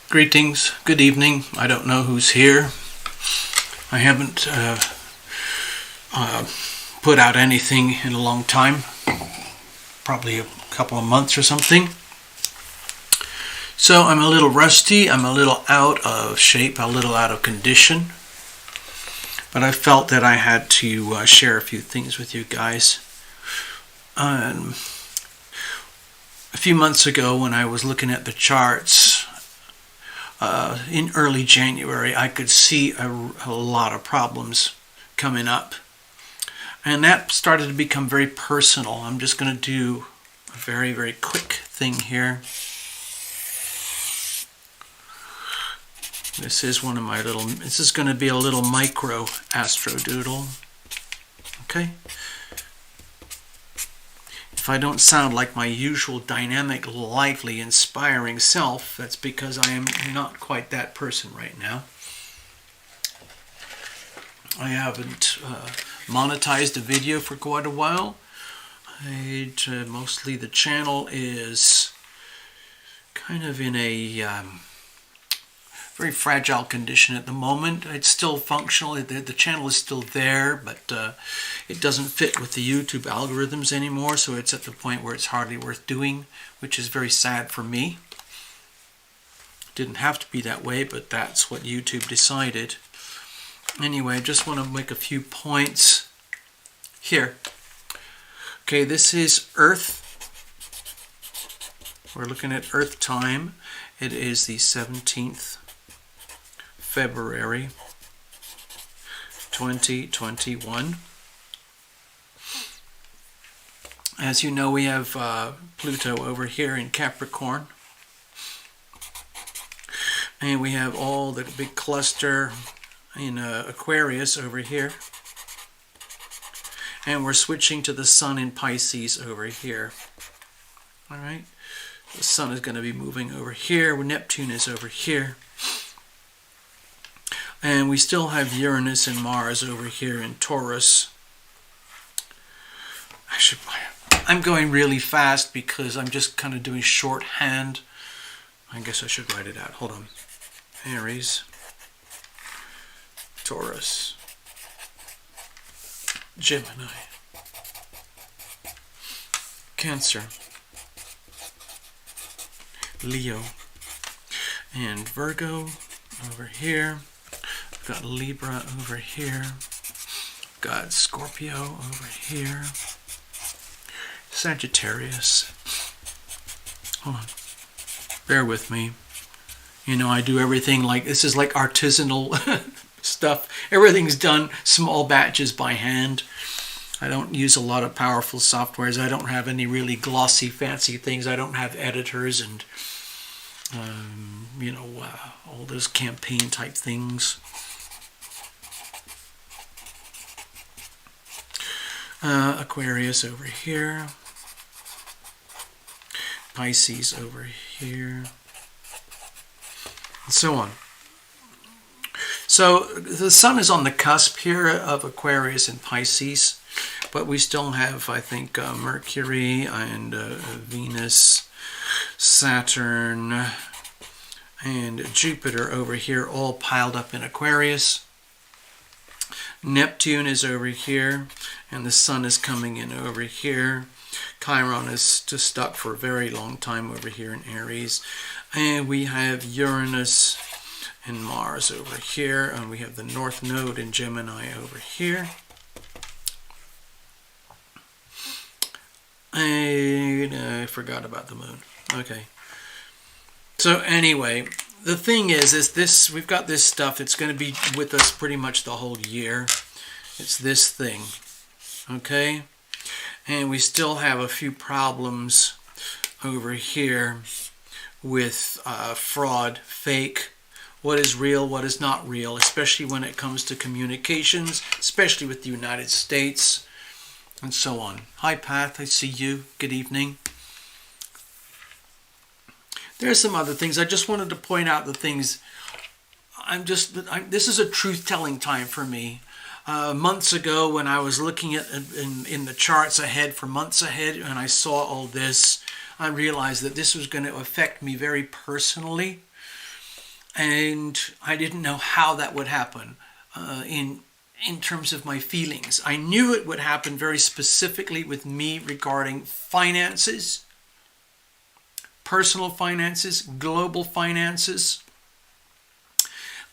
Greetings, good evening. I don't know who's here. I haven't put out anything in a long time, probably a couple of months or something. So I'm a little rusty, I'm a little out of shape, a little out of condition. But I felt that I had to share a few things with you guys. A few months ago when I was looking at the charts, in early January, I could see a lot of problems coming up. And that started to become very personal. I'm just going to do a very, very quick thing here. This is one of my this is going to be a little micro astro doodle. Okay? If I don't sound like my usual dynamic, lively, inspiring self, that's because I am not quite that person right now. I haven't monetized a video for quite a while. Mostly the channel is kind of in a very fragile condition at the moment. It's still functional. The channel is still there, but it doesn't fit with the YouTube algorithms anymore, so it's at the point where it's hardly worth doing, which is very sad for me. It didn't have to be that way, but that's what YouTube decided. Anyway, I just want to make a few points here. Okay, this is Earth. We're looking at Earth time. It is the 17th February 2021. As you know, we have Pluto over here in Capricorn, and we have all the big cluster in Aquarius over here, and we're switching to the Sun in Pisces over here. All right, the Sun is going to be moving over here. Neptune is over here. And we still have Uranus and Mars over here in Taurus. I'm going really fast because I'm just kind of doing shorthand. I guess I should write it out. Hold on. Aries, Taurus, Gemini, Cancer, Leo, and Virgo over here. Got Libra over here, got Scorpio over here, Sagittarius. Hold on, bear with me. You know, I do everything like, this is like artisanal stuff. Everything's done small batches by hand. I don't use a lot of powerful softwares. I don't have any really glossy, fancy things. I don't have editors and, all those campaign type things. Aquarius over here, Pisces over here, and so on. So the Sun is on the cusp here of Aquarius and Pisces, but we still have, I think, Mercury and Venus, Saturn, and Jupiter over here, all piled up in Aquarius. Neptune is over here, and the Sun is coming in over here. Chiron is just stuck for a very long time over here in Aries. And we have Uranus and Mars over here, and we have the North Node in Gemini over here. And I forgot about the Moon. Okay. So anyway, the thing is this, we've got this stuff that's going to be with us pretty much the whole year. It's this thing, okay? And we still have a few problems over here with fraud, fake, what is real, what is not real, especially when it comes to communications, especially with the United States, and so on. Hi, Path, I see you. Good evening. There's some other things. I just wanted to point out the things. This is a truth-telling time for me. Months ago, when I was looking at in the charts ahead for months ahead, and I saw all this, I realized that this was going to affect me very personally. and I didn't know how that would happen in terms of my feelings. I knew it would happen very specifically with me regarding finances, personal finances, global finances,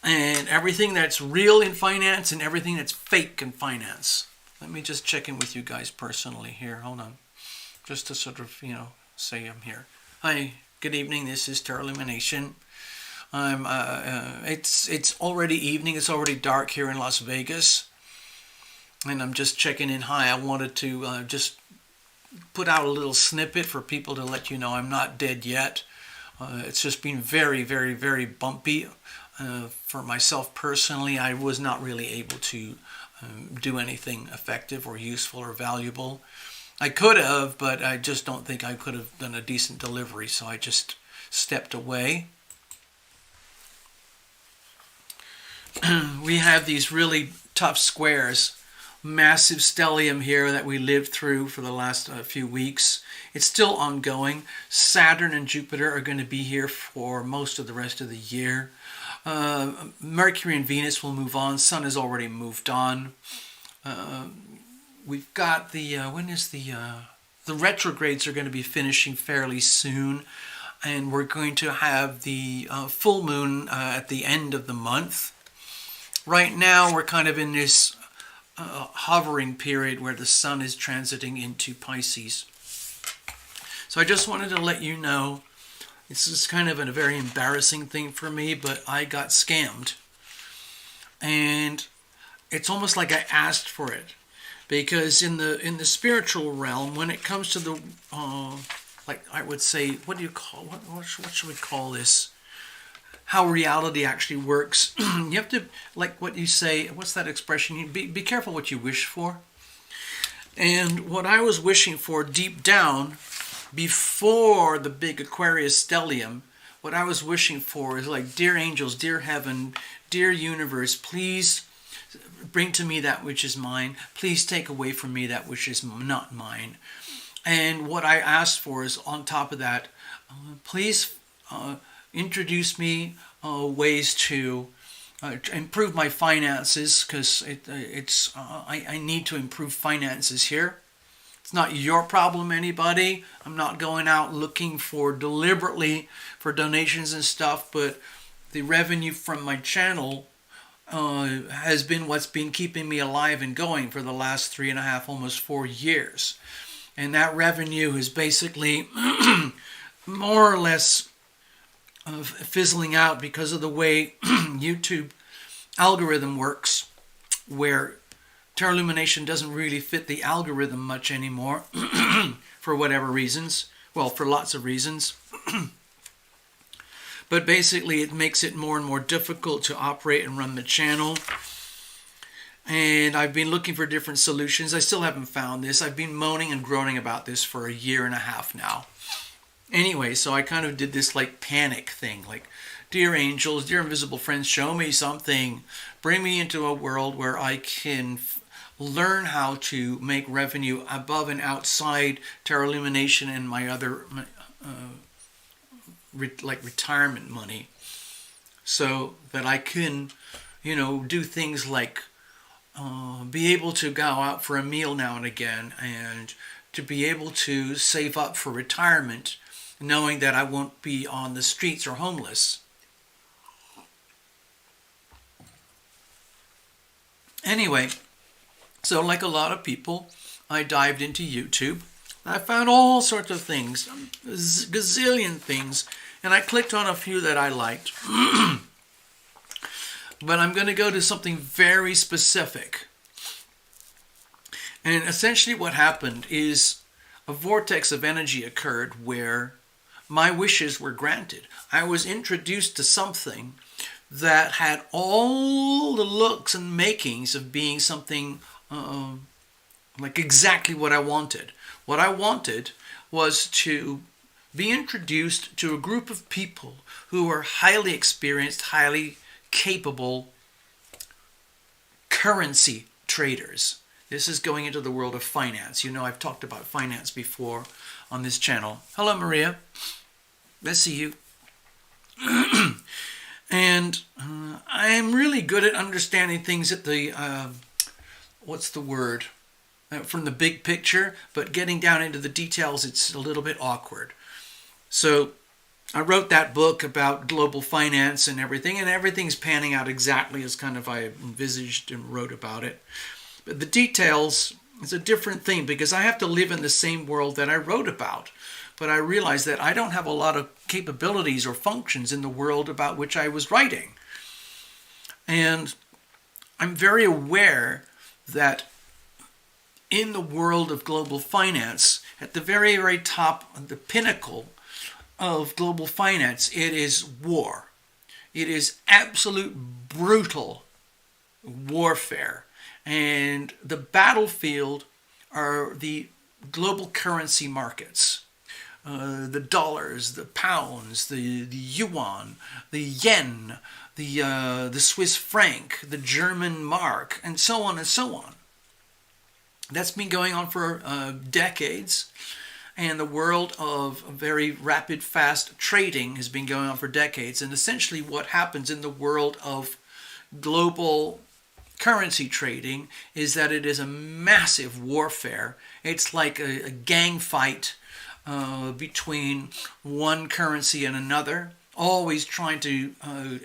and everything that's real in finance and everything that's fake in finance. Let me just check in with you guys personally here. Hold on. Just to sort of, say I'm here. Hi, good evening. This is Terra Elimination. It's already evening. It's already dark here in Las Vegas. And I'm just checking in. Hi, I wanted to just put out a little snippet for people to let you know I'm not dead yet. It's just been very, very, very bumpy. For myself personally, I was not really able to do anything effective or useful or valuable. I could have, but I just don't think I could have done a decent delivery, so I just stepped away. We have these really tough squares, massive stellium here that we lived through for the last few weeks. It's still ongoing. Saturn and Jupiter are going to be here for most of the rest of the year. Mercury and Venus will move on. Sun has already moved on. We've got the retrogrades are going to be finishing fairly soon, and we're going to have the full moon at the end of the month. Right now, we're kind of in this hovering period where the sun is transiting into Pisces. So I just wanted to let you know. This is kind of a very embarrassing thing for me, but I got scammed. And it's almost like I asked for it. Because in the spiritual realm, when it comes to the, like I would say, what should we call this? How reality actually works. You have to, like what you say, what's that expression? You be careful what you wish for. And what I was wishing for deep down, before the big Aquarius stellium, what I was wishing for is like, dear angels, dear heaven, dear universe, please bring to me that which is mine. Please take away from me that which is not mine. And what I asked for is, on top of that, please introduce me ways to improve my finances, because I need to improve finances here. It's not your problem, anybody. I'm not going out looking for deliberately for donations and stuff, but the revenue from my channel has been what's been keeping me alive and going for the last 3.5, almost 4 years. And that revenue is basically more or less fizzling out because of the way YouTube algorithm works, where Terra Illumination doesn't really fit the algorithm much anymore for whatever reasons. Well, for lots of reasons. But basically it makes it more and more difficult to operate and run the channel. And I've been looking for different solutions. I still haven't found this. I've been moaning and groaning about this for 1.5 years now. Anyway, so I kind of did this like panic thing, like, dear angels, dear invisible friends, show me something. Bring me into a world where I can learn how to make revenue above and outside Terra Elimination and my other like retirement money, so that I can, do things like be able to go out for a meal now and again, and to be able to save up for retirement, knowing that I won't be on the streets or homeless. Anyway, so like a lot of people, I dived into YouTube. I found all sorts of things, gazillion things, and I clicked on a few that I liked. But I'm going to go to something very specific. And essentially what happened is a vortex of energy occurred where my wishes were granted. I was introduced to something that had all the looks and makings of being something like exactly what I wanted. What I wanted was to be introduced to a group of people who are highly experienced, highly capable currency traders. This is going into the world of finance. I've talked about finance before on this channel. Hello, Maria. Let's see you. And I'm really good at understanding things at the, what's the word? From the big picture, but getting down into the details, it's a little bit awkward. So I wrote that book about global finance and everything's panning out exactly as kind of I envisaged and wrote about it. But the details is a different thing because I have to live in the same world that I wrote about. But I realized that I don't have a lot of capabilities or functions in the world about which I was writing. And I'm very aware that in the world of global finance, at the very, very top, the pinnacle of global finance, it is war. It is absolute brutal warfare. And the battlefield are the global currency markets. The dollars, the pounds, the yuan, the yen, the Swiss franc, the German mark, and so on and so on. That's been going on for decades, and the world of very rapid, fast trading has been going on for decades. And essentially what happens in the world of global currency trading is that it is a massive warfare. It's like a gang fight between one currency and another, always trying to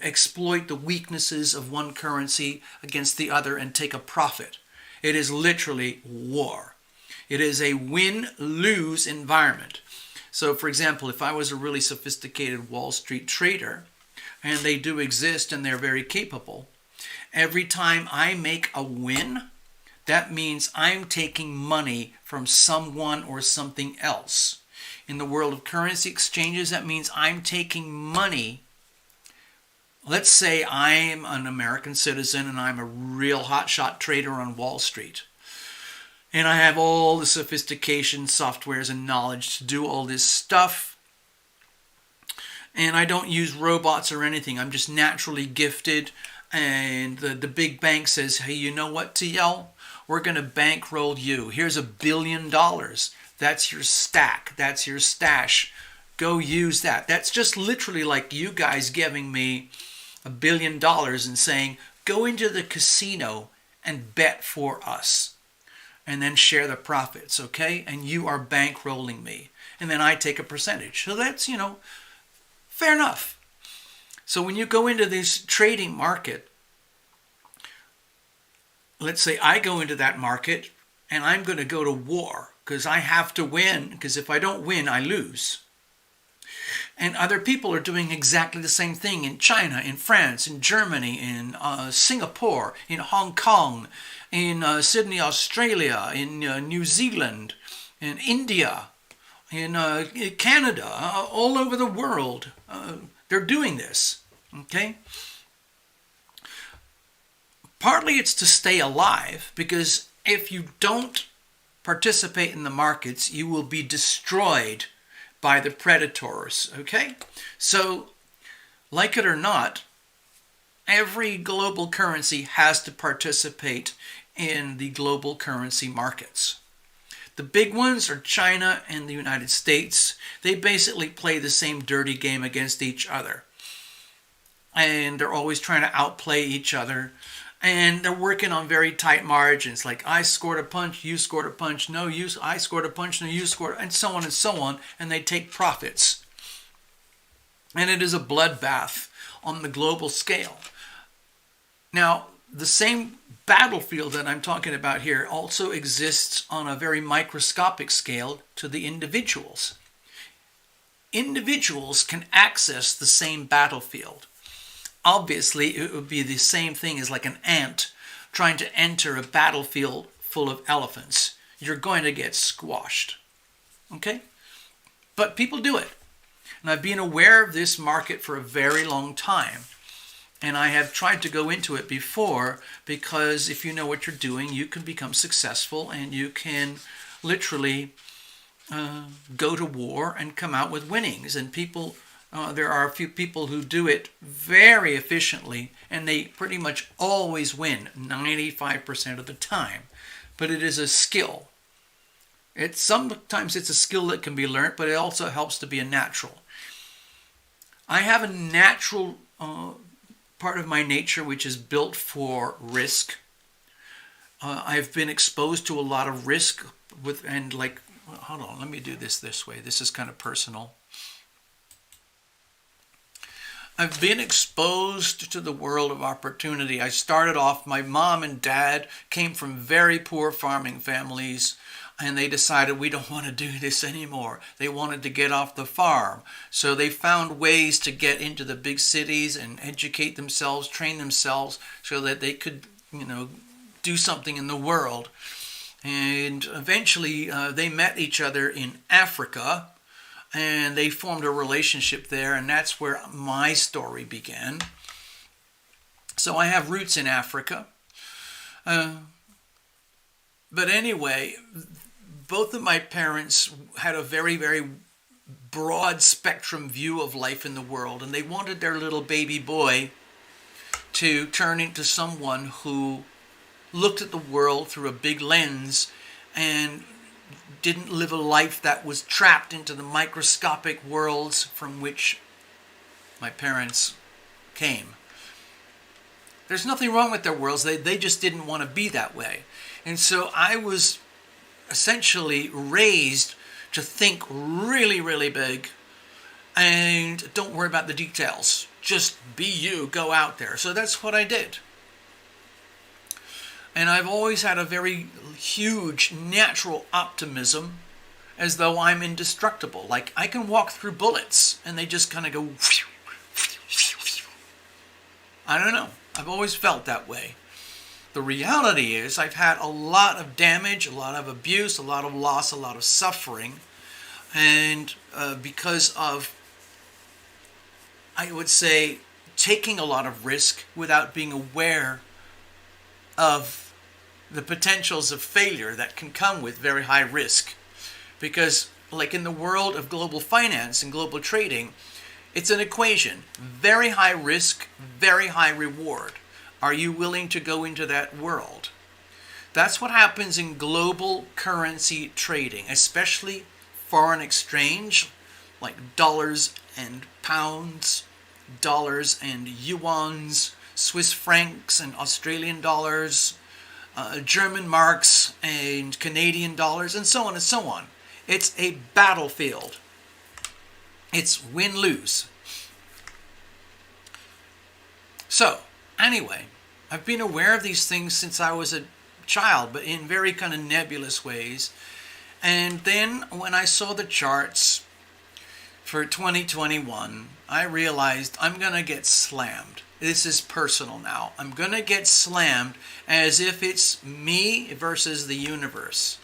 exploit the weaknesses of one currency against the other and take a profit. It is literally war. It is a win-lose environment. So, for example, if I was a really sophisticated Wall Street trader, and they do exist and they're very capable, every time I make a win, that means I'm taking money from someone or something else. In the world of currency exchanges, that means I'm taking money. Let's say I'm an American citizen and I'm a real hotshot trader on Wall Street. And I have all the sophistication, softwares, and knowledge to do all this stuff. And I don't use robots or anything. I'm just naturally gifted. And the big bank says, hey, you know what, TL? We're going to bankroll you. Here's $1 billion. That's your stack. That's your stash. Go use that. That's just literally like you guys giving me $1 billion and saying, go into the casino and bet for us. And then share the profits, okay? And you are bankrolling me. And then I take a percentage. So that's, fair enough. So when you go into this trading market, let's say I go into that market and I'm going to go to war because I have to win, because if I don't win, I lose. And other people are doing exactly the same thing in China, in France, in Germany, in Singapore, in Hong Kong, in Sydney, Australia, in New Zealand, in India, in Canada, all over the world. They're doing this, okay? Partly it's to stay alive, because if you don't participate in the markets, you will be destroyed by the predators, okay? So, like it or not, every global currency has to participate in the global currency markets. The big ones are China and the United States. They basically play the same dirty game against each other. And they're always trying to outplay each other. And they're working on very tight margins, like I scored a punch, you scored a punch, no, I scored a punch, no, you scored, and so on and so on, and they take profits. And it is a bloodbath on the global scale. Now, the same battlefield that I'm talking about here also exists on a very microscopic scale to the individuals. Individuals can access the same battlefield. Obviously, it would be the same thing as like an ant trying to enter a battlefield full of elephants. You're going to get squashed. Okay? But people do it. And I've been aware of this market for a very long time. And I have tried to go into it before, because if you know what you're doing, you can become successful and you can literally go to war and come out with winnings. And people... there are a few people who do it very efficiently, and they pretty much always win 95% of the time. But it is a skill. Sometimes it's a skill that can be learned, but it also helps to be a natural. I have a natural part of my nature which is built for risk. I've been exposed to a lot of risk hold on, let me do this way. This is kind of personal. I've been exposed to the world of opportunity. I started off, my mom and dad came from very poor farming families, and they decided we don't want to do this anymore. They wanted to get off the farm. So they found ways to get into the big cities and educate themselves, train themselves so that they could, do something in the world. And eventually they met each other in Africa, and they formed a relationship there, and that's where my story began. So I have roots in Africa. But anyway, both of my parents had a very, very broad spectrum view of life in the world, and they wanted their little baby boy to turn into someone who looked at the world through a big lens and didn't live a life that was trapped into the microscopic worlds from which my parents came. There's nothing wrong with their worlds. They just didn't want to be that way. And so I was essentially raised to think really, really big and don't worry about the details. Just be you, go out there. So that's what I did. And I've always had a very huge natural optimism, as though I'm indestructible. Like I can walk through bullets and they just kind of go. I don't know. I've always felt that way. The reality is I've had a lot of damage, a lot of abuse, a lot of loss, a lot of suffering. And because of, I would say, taking a lot of risk without being aware of the potentials of failure that can come with very high risk. Because like in the world of global finance and global trading, it's an equation. Very high risk, very high reward. Are you willing to go into that world? That's what happens in global currency trading, especially foreign exchange, like dollars and pounds, dollars and yuans, Swiss francs and Australian dollars, German marks and Canadian dollars, and so on and so on. It's a battlefield. It's win-lose. So, anyway, I've been aware of these things since I was a child, but in very kind of nebulous ways. And then when I saw the charts for 2021, I realized I'm going to get slammed. This is personal now. I'm going to get slammed as if it's me versus the universe.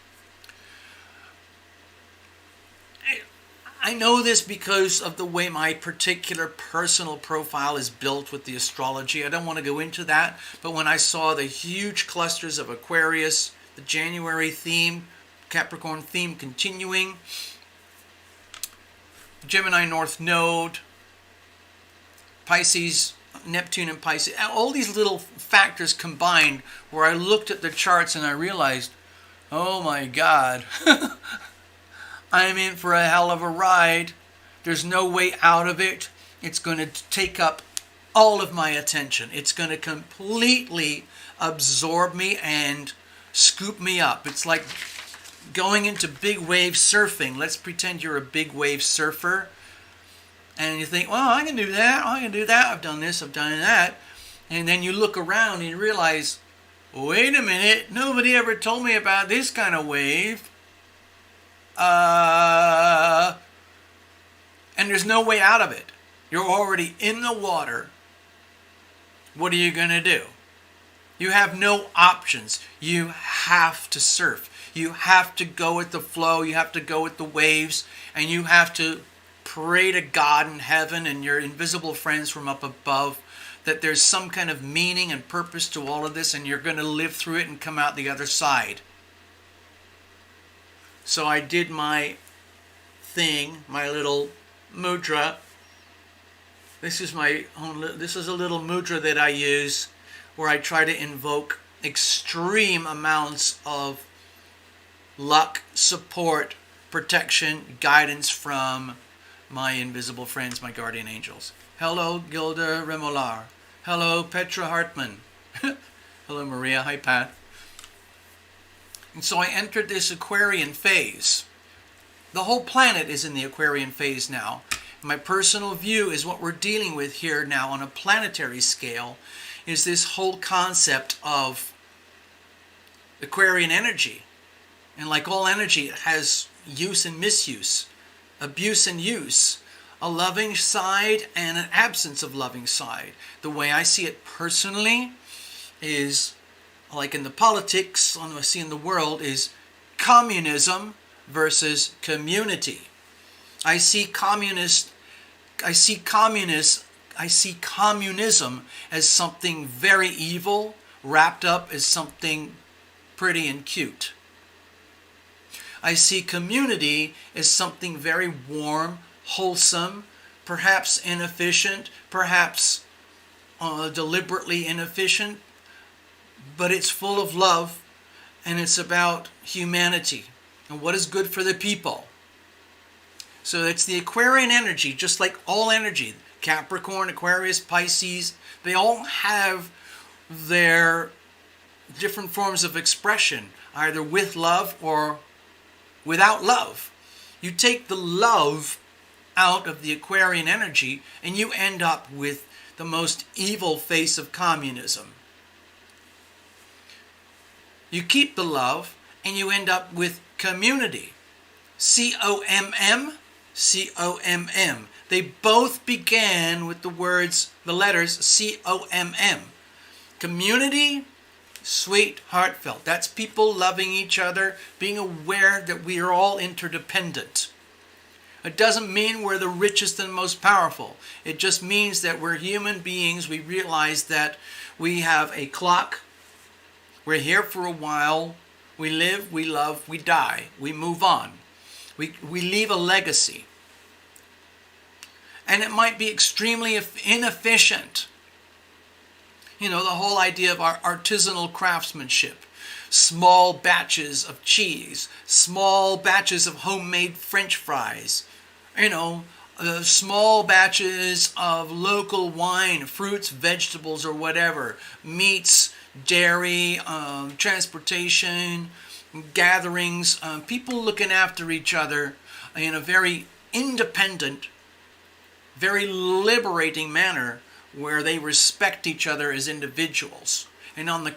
I know this because of the way my particular personal profile is built with the astrology. I don't want to go into that, but when I saw the huge clusters of Aquarius, the January theme, Capricorn theme continuing, Gemini North Node, Pisces, Neptune and Pisces, all these little factors combined where I looked at the charts and I realized, oh my God, I'm in for a hell of a ride. There's no way out of it. It's going to take up all of my attention. It's going to completely absorb me and scoop me up. It's like going into big wave surfing. Let's pretend you're a big wave surfer. And you think, well, I can do that. I can do that. I've done this. I've done that. And then you look around and you realize, wait a minute. Nobody ever told me about this kind of wave. And there's no way out of it. You're already in the water. What are you going to do? You have no options. You have to surf. You have to go with the flow. You have to go with the waves. And you have to pray to God in heaven and your invisible friends from up above that there's some kind of meaning and purpose to all of this, and you're going to live through it and come out the other side. So I did my thing, my little mudra. This is a little mudra that I use where I try to invoke extreme amounts of luck, support, protection, guidance from my invisible friends, my guardian angels. Hello, Gilda Remolar. Hello, Petra Hartman. Hello, Maria. Hi, Pat. And so I entered this Aquarian phase. The whole planet is in the Aquarian phase now. My personal view is what we're dealing with here now on a planetary scale is this whole concept of Aquarian energy. And like all energy, it has use and misuse, abuse and use, a loving side and an absence of loving side. The way I see it personally is, like in the politics, I see in the world, is communism versus community. I see communism as something very evil, wrapped up as something pretty and cute. I see community as something very warm, wholesome, perhaps inefficient, perhaps deliberately inefficient, but it's full of love, and it's about humanity and what is good for the people. So it's the Aquarian energy, just like all energy. Capricorn, Aquarius, Pisces, they all have their different forms of expression, either with love or without love. You take the love out of the Aquarian energy and you end up with the most evil face of communism. You keep the love and you end up with community. C-O-M-M, C-O-M-M. They both began with the letters C-O-M-M. Community, sweet, heartfelt. That's people loving each other, being aware that we are all interdependent. It doesn't mean we're the richest and most powerful. It just means that we're human beings. We realize that we have a clock. We're here for a while. We live, we love, we die. We move on. We leave a legacy. And it might be extremely inefficient. You know, the whole idea of our artisanal craftsmanship. Small batches of cheese. Small batches of homemade French fries. You know, small batches of local wine, fruits, vegetables, or whatever. Meats, dairy, transportation, gatherings. People looking after each other in a very independent, very liberating manner where they respect each other as individuals. And on the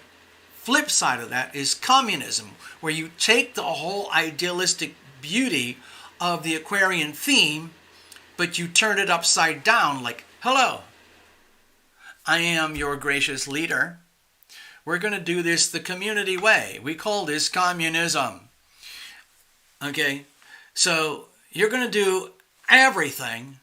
flip side of that is communism, where you take the whole idealistic beauty of the Aquarian theme, but you turn it upside down like, hello, I am your gracious leader. We're going to do this the community way. We call this communism. Okay, so you're going to do everything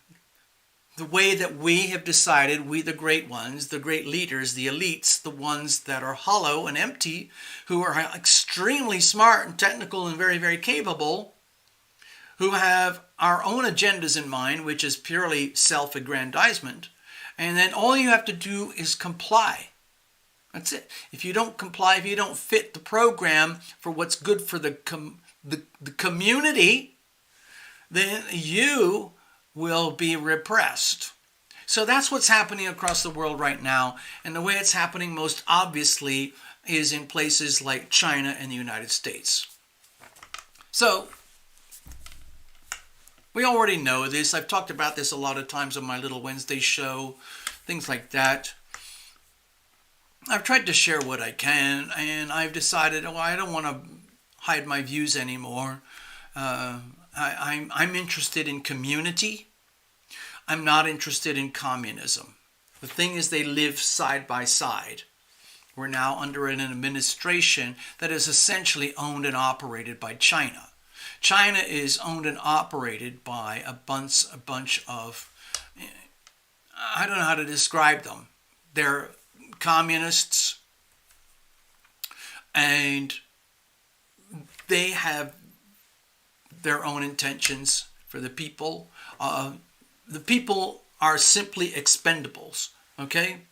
the way that we have decided, we the great ones, the great leaders, the elites, the ones that are hollow and empty, who are extremely smart and technical and very, very capable, who have our own agendas in mind, which is purely self-aggrandizement, and then all you have to do is comply. That's it. If you don't comply, if you don't fit the program for what's good for the community, then you will be repressed. So that's what's happening across the world right now. And the way it's happening most obviously is in places like China and the United States. So we already know this. I've talked about this a lot of times on my Little Wednesday show, things like that. I've tried to share what I can, and I've decided, I don't want to hide my views anymore. I'm interested in community. I'm not interested in communism. The thing is, they live side by side. We're now under an administration that is essentially owned and operated by China. China is owned and operated by a bunch of, I don't know how to describe them. They're communists, and they have their own intentions for the people. The people are simply expendables, okay?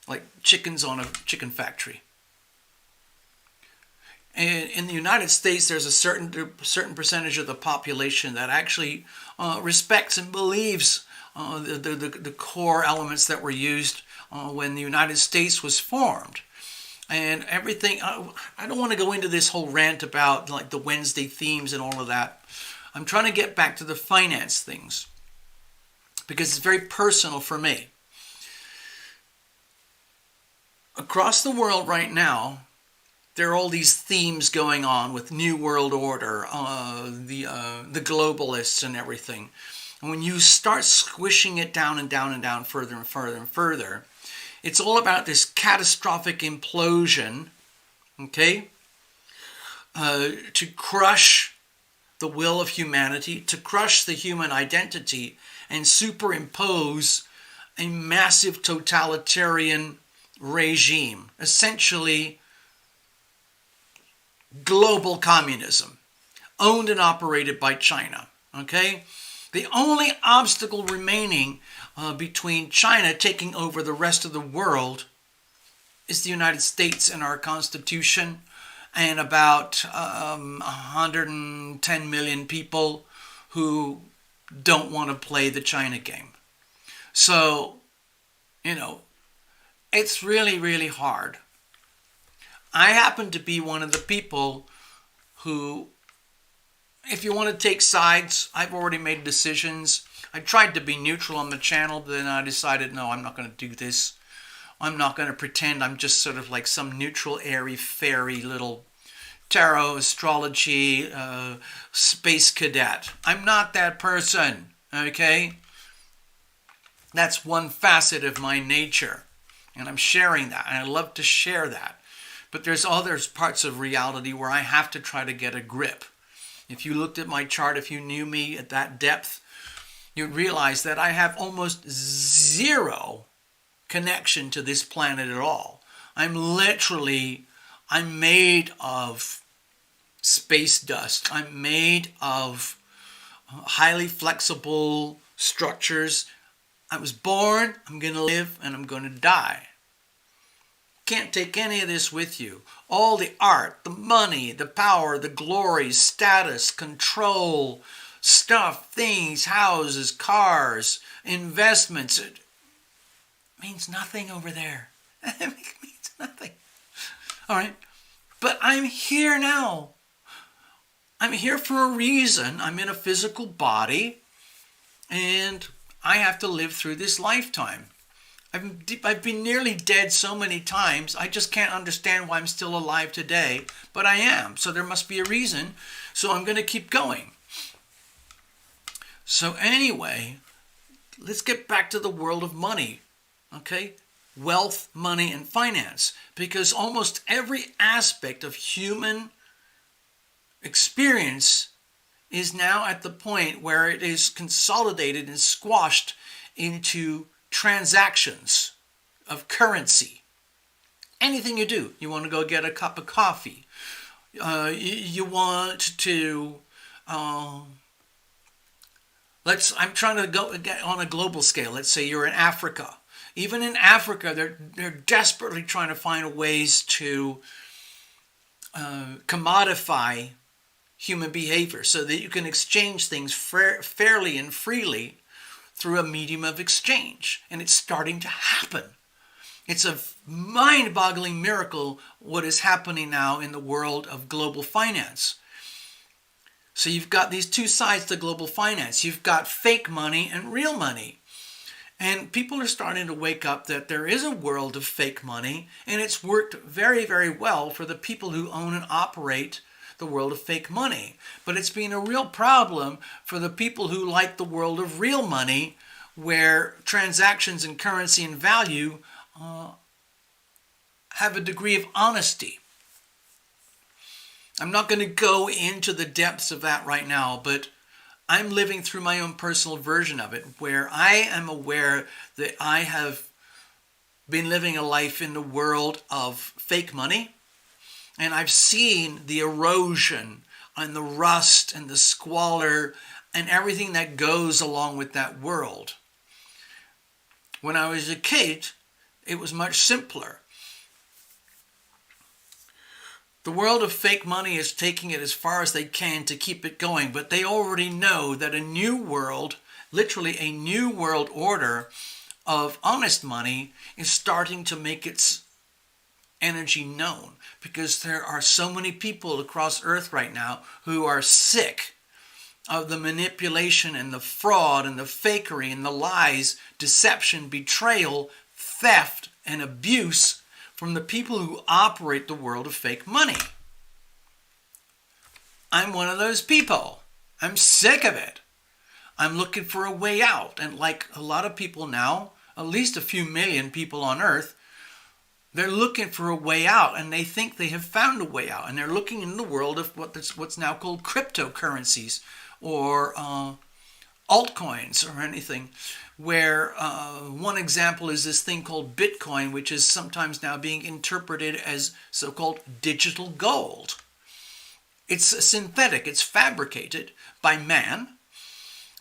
Like chickens on a chicken factory. And in the United States, there's a certain percentage of the population that actually respects and believes the core elements that were used when the United States was formed. And everything, I don't want to go into this whole rant about like the Wednesday themes and all of that. I'm trying to get back to the finance things because it's very personal for me. Across the world right now, there are all these themes going on with New World Order, the globalists and everything. And when you start squishing it down and down and down further and further and further, it's all about this catastrophic implosion, okay, to crush the will of humanity, to crush the human identity, and superimpose a massive totalitarian regime, essentially global communism, owned and operated by China, okay? The only obstacle remaining between China taking over the rest of the world is the United States and our Constitution and about 110 million people who don't want to play the China game. So, you know, it's really, really hard. I happen to be one of the people who, if you want to take sides, I've already made decisions. I tried to be neutral on the channel, but then I decided, no, I'm not going to do this. I'm not going to pretend I'm just sort of like some neutral, airy-fairy little tarot, astrology, space cadet. I'm not that person, okay? That's one facet of my nature, and I'm sharing that, and I love to share that. But there's other parts of reality where I have to try to get a grip. If you looked at my chart, if you knew me at that depth, you'd realize that I have almost zero connection to this planet at all. I'm made of space dust. I'm made of highly flexible structures. I was born, I'm going to live, and I'm going to die. Can't take any of this with you. All the art, the money, the power, the glory, status, control, stuff, things, houses, cars, investments. It means nothing over there. It means nothing. All right. But I'm here now. I'm here for a reason. I'm in a physical body, and I have to live through this lifetime. I've been nearly dead so many times, I just can't understand why I'm still alive today, but I am. So there must be a reason. So I'm going to keep going. So anyway, let's get back to the world of money, okay? Wealth, money, and finance. Because almost every aspect of human experience is now at the point where it is consolidated and squashed into transactions of currency. Anything you do, you want to go get a cup of coffee, you want to I'm trying to go get on a global scale. Let's say you're in Africa. Even in Africa, they're desperately trying to find ways to commodify human behavior so that you can exchange things fairly and freely through a medium of exchange. And it's starting to happen. It's a mind-boggling miracle what is happening now in the world of global finance. So you've got these two sides to global finance. You've got fake money and real money. And people are starting to wake up that there is a world of fake money, and it's worked very, very well for the people who own and operate the world of fake money. But it's been a real problem for the people who like the world of real money, where transactions and currency and value have a degree of honesty. I'm not going to go into the depths of that right now, but I'm living through my own personal version of it, where I am aware that I have been living a life in the world of fake money, and I've seen the erosion and the rust and the squalor and everything that goes along with that world. When I was a kid, it was much simpler. The The world of fake money is taking it as far as they can to keep it going, but they already know that a new world, literally a new world order of honest money, is starting to make its energy known, because there are so many people across Earth right now who are sick of the manipulation and the fraud and the fakery and the lies, deception, betrayal, theft, and abuse from the people who operate the world of fake money. I'm one of those people. I'm sick of it. I'm looking for a way out. And like a lot of people now, at least a few million people on Earth, they're looking for a way out, and they think they have found a way out. And they're looking in the world of what's now called cryptocurrencies, or altcoins, or anything, where one example is this thing called Bitcoin, which is sometimes now being interpreted as so-called digital gold. It's synthetic, it's fabricated by man,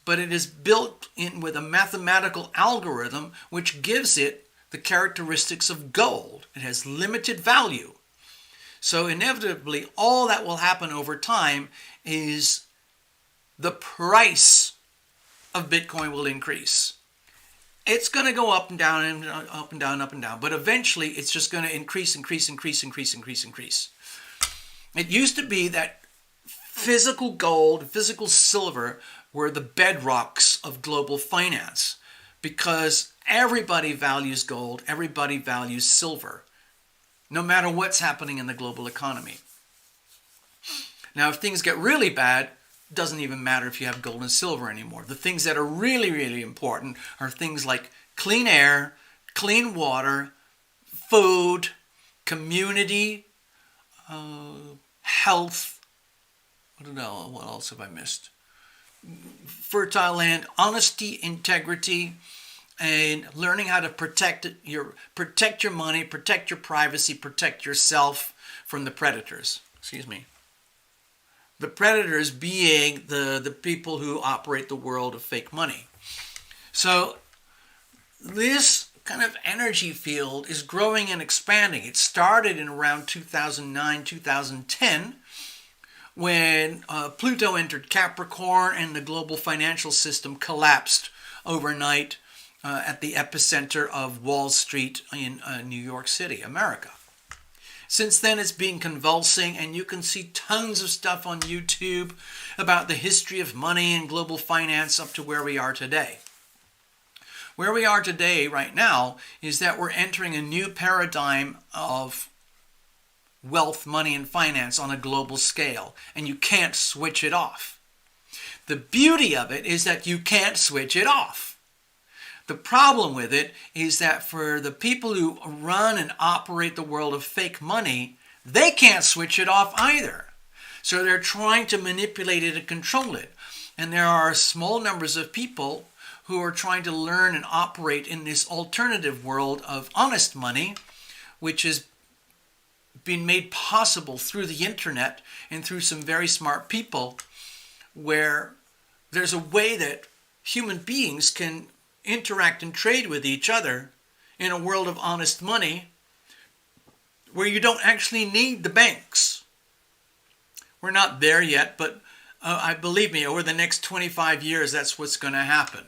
but it is built in with a mathematical algorithm which gives it the characteristics of gold. It has limited value. So inevitably, all that will happen over time is the price of Bitcoin will increase. It's going to go up and down and up and down, up and down. But eventually, it's just going to increase. It used to be that physical gold, physical silver were the bedrocks of global finance, because everybody values gold, everybody values silver, no matter what's happening in the global economy. Now, if things get really bad, it doesn't even matter if you have gold and silver anymore. The things that are really, really important are things like clean air, clean water, food, community, health. I don't know, what else have I missed? Fertile land, honesty, integrity, and learning how to protect your money, protect your privacy, protect yourself from the predators. Excuse me. The predators being the people who operate the world of fake money. So this kind of energy field is growing and expanding. It started in around 2009, 2010, when Pluto entered Capricorn and the global financial system collapsed overnight at the epicenter of Wall Street in New York City, America. Since then, it's been convulsing, and you can see tons of stuff on YouTube about the history of money and global finance up to where we are today. Where we are today, right now, is that we're entering a new paradigm of wealth, money, and finance on a global scale, and you can't switch it off. The beauty of it is that you can't switch it off. The problem with it is that for the people who run and operate the world of fake money, they can't switch it off either. So they're trying to manipulate it and control it. And there are small numbers of people who are trying to learn and operate in this alternative world of honest money, which has been made possible through the internet and through some very smart people, where there's a way that human beings can interact and trade with each other in a world of honest money, where you don't actually need the banks. We're not there yet, but I believe me, over the next 25 years, that's what's going to happen.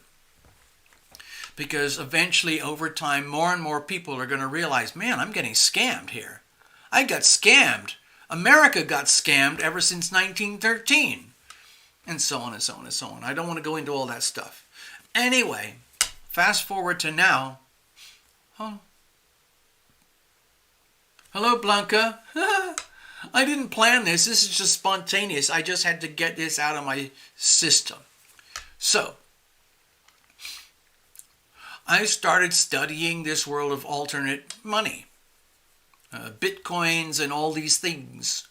Because eventually, over time, more and more people are going to realize, man, I'm getting scammed here. I got scammed. America got scammed ever since 1913. And so on and so on and so on. I don't want to go into all that stuff. Anyway, fast forward to now. Oh. Hello, Blanca. I didn't plan this. This is just spontaneous. I just had to get this out of my system. So, I started studying this world of alternate money. Bitcoins and all these things.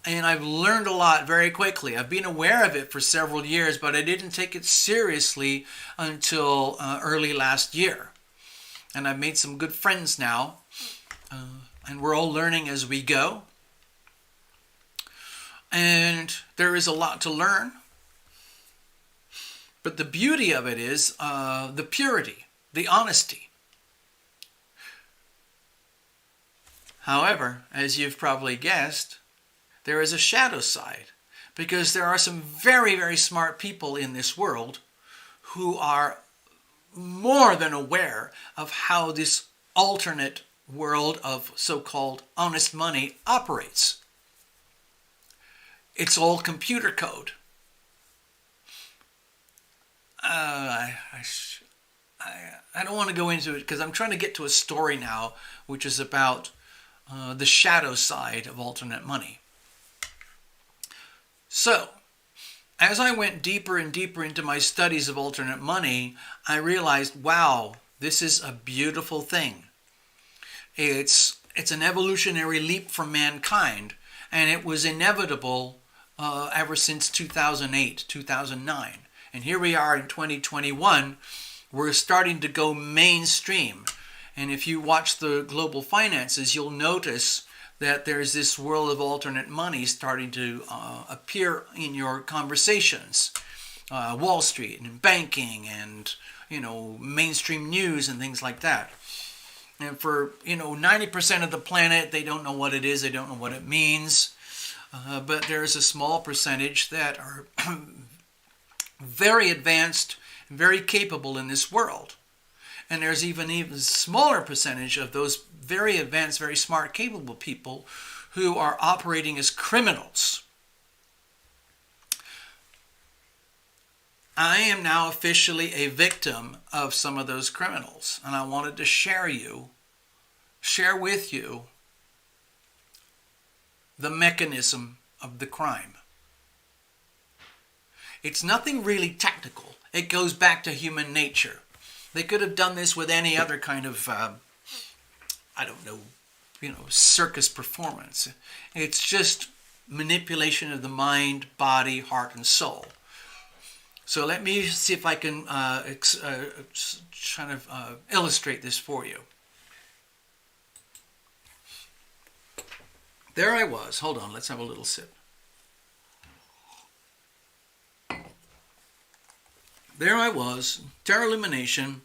And I've learned a lot very quickly. I've been aware of it for several years, but I didn't take it seriously until early last year. And I've made some good friends now. And we're all learning as we go. And there is a lot to learn. But the beauty of it is the purity, the honesty. However, as you've probably guessed, there is a shadow side, because there are some very, very smart people in this world who are more than aware of how this alternate world of so-called honest money operates. It's all computer code. I don't want to go into it because I'm trying to get to a story now which is about the shadow side of alternate money. So, as I went deeper and deeper into my studies of alternate money, I realized, wow, this is a beautiful thing. It's an evolutionary leap for mankind, and it was inevitable ever since 2008, 2009. And here we are in 2021, we're starting to go mainstream. And if you watch the global finances, you'll notice that there's this world of alternate money starting to appear in your conversations. Wall Street and banking and, mainstream news and things like that. And for, 90% of the planet, they don't know what it is, they don't know what it means. But there's a small percentage that are very advanced, very capable in this world. And there's even smaller percentage of those very advanced, very smart, capable people who are operating as criminals. I am now officially a victim of some of those criminals, and I wanted to share with you the mechanism of the crime. It's nothing really technical. It goes back to human nature. They could have done this with any other kind of, circus performance. It's just manipulation of the mind, body, heart, and soul. So let me see if I can illustrate this for you. There I was. Hold on, let's have a little sip. There I was, Terra Elimination,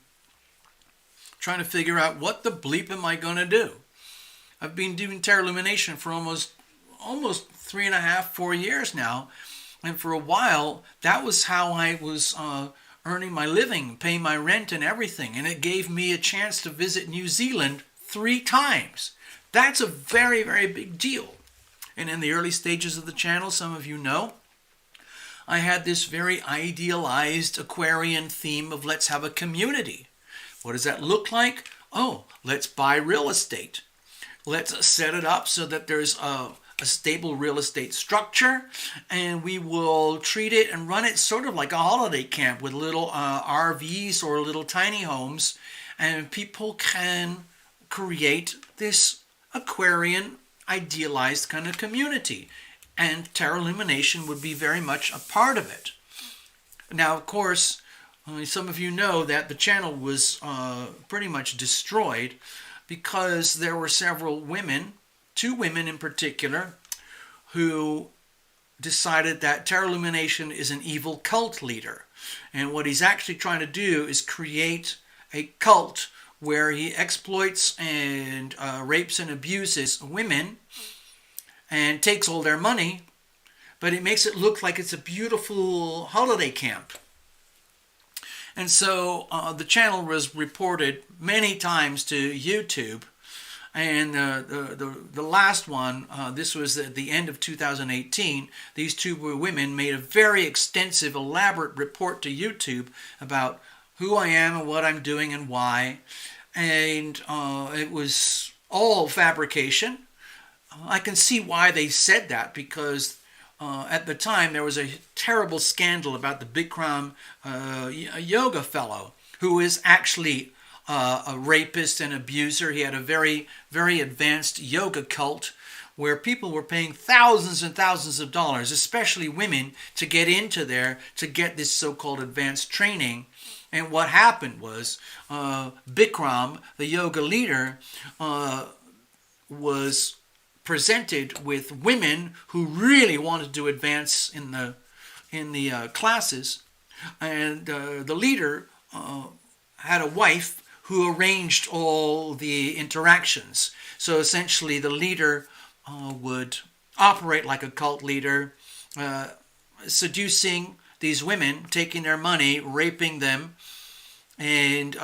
trying to figure out what the bleep am I going to do. I've been doing Terra Elimination for almost 3.5, 4 years now. And for a while, that was how I was earning my living, paying my rent and everything. And it gave me a chance to visit New Zealand 3 times. That's a very, very big deal. And in the early stages of the channel, some of you know, I had this very idealized Aquarian theme of let's have a community. What does that look like? Oh, let's buy real estate. Let's set it up so that there's a stable real estate structure, and we will treat it and run it sort of like a holiday camp with little RVs or little tiny homes, and people can create this Aquarian idealized kind of community. And Terra Elimination would be very much a part of it. Now, of course, some of you know that the channel was pretty much destroyed because there were several women, 2 women in particular, who decided that Terra Elimination is an evil cult leader. And what he's actually trying to do is create a cult where he exploits and rapes and abuses women and takes all their money, but it makes it look like it's a beautiful holiday camp. And so the channel was reported many times to YouTube, and the last one, this was at the end of 2018, these 2 women made a very extensive, elaborate report to YouTube about who I am and what I'm doing and why, and it was all fabrication. I can see why they said that, because at the time there was a terrible scandal about the Bikram yoga fellow who is actually a rapist and abuser. He had a very, very advanced yoga cult where people were paying thousands and thousands of dollars, especially women, to get into there to get this so-called advanced training. And what happened was Bikram, the yoga leader, was presented with women who really wanted to advance in the classes, and the leader had a wife who arranged all the interactions. So essentially, the leader would operate like a cult leader, seducing these women, taking their money, raping them, and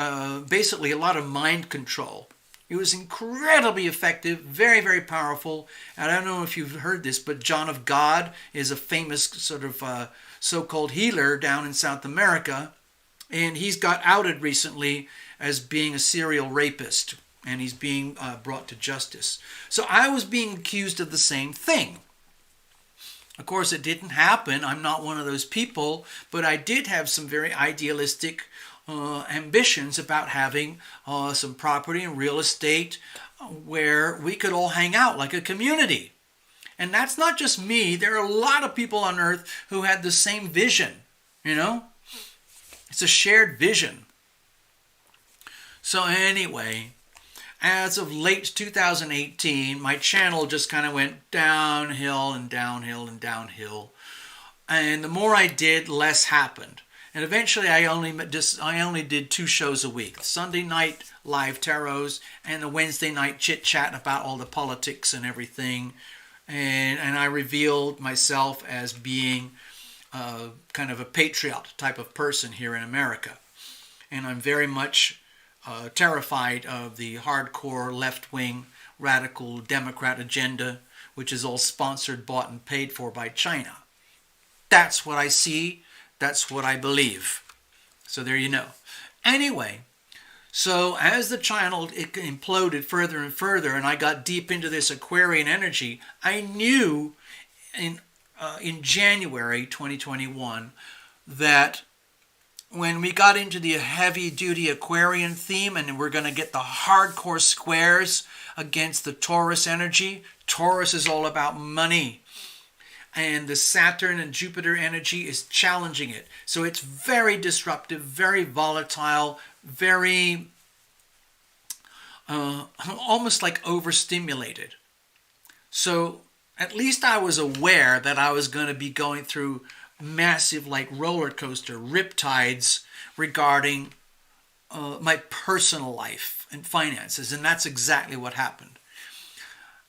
basically a lot of mind control. It was incredibly effective, very, very powerful. And I don't know if you've heard this, but John of God is a famous sort of so-called healer down in South America. And he's got outed recently as being a serial rapist. And he's being brought to justice. So I was being accused of the same thing. Of course, it didn't happen. I'm not one of those people. But I did have some very idealistic ambitions about having some property and real estate where we could all hang out like a community. And that's not just me. There are a lot of people on earth who had the same vision, you know? It's a shared vision. So anyway, as of late 2018, my channel just kind of went downhill and downhill and downhill. And the more I did, less happened. And eventually I only did 2 shows a week. Sunday night live tarots and the Wednesday night chit chat about all the politics and everything. And I revealed myself as being kind of a patriot type of person here in America. And I'm very much terrified of the hardcore left-wing radical Democrat agenda, which is all sponsored, bought, and paid for by China. That's what I see. That's what I believe. So there you know. Anyway, so as the channel it imploded further and further, and I got deep into this Aquarian energy, I knew in January 2021 that when we got into the heavy-duty Aquarian theme and we're going to get the hardcore squares against the Taurus energy, Taurus is all about money. And the Saturn and Jupiter energy is challenging it. So it's very disruptive, very volatile, very almost like overstimulated. So at least I was aware that I was going to be going through massive like roller coaster riptides regarding my personal life and finances. And that's exactly what happened.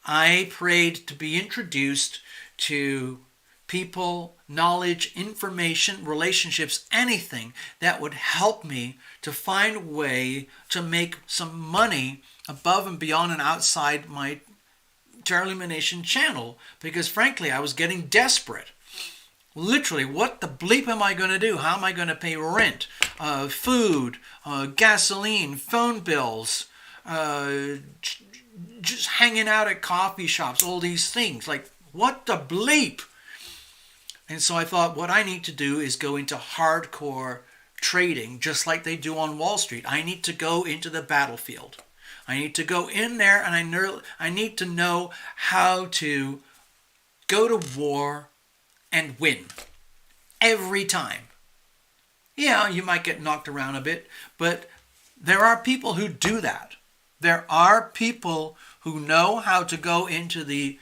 I prayed to be introduced to people, knowledge, information, relationships, anything that would help me to find a way to make some money above and beyond and outside my Terra Elimination channel, because frankly I was getting desperate. Literally, what the bleep am I going to do? How am I going to pay rent, food, gasoline, phone bills, just hanging out at coffee shops, all these things. Like, what the bleep? And so I thought, what I need to do is go into hardcore trading, just like they do on Wall Street. I need to go into the battlefield. I need to go in there, and I need to know how to go to war and win every time. Yeah, you might get knocked around a bit, but there are people who do that. There are people who know how to go into the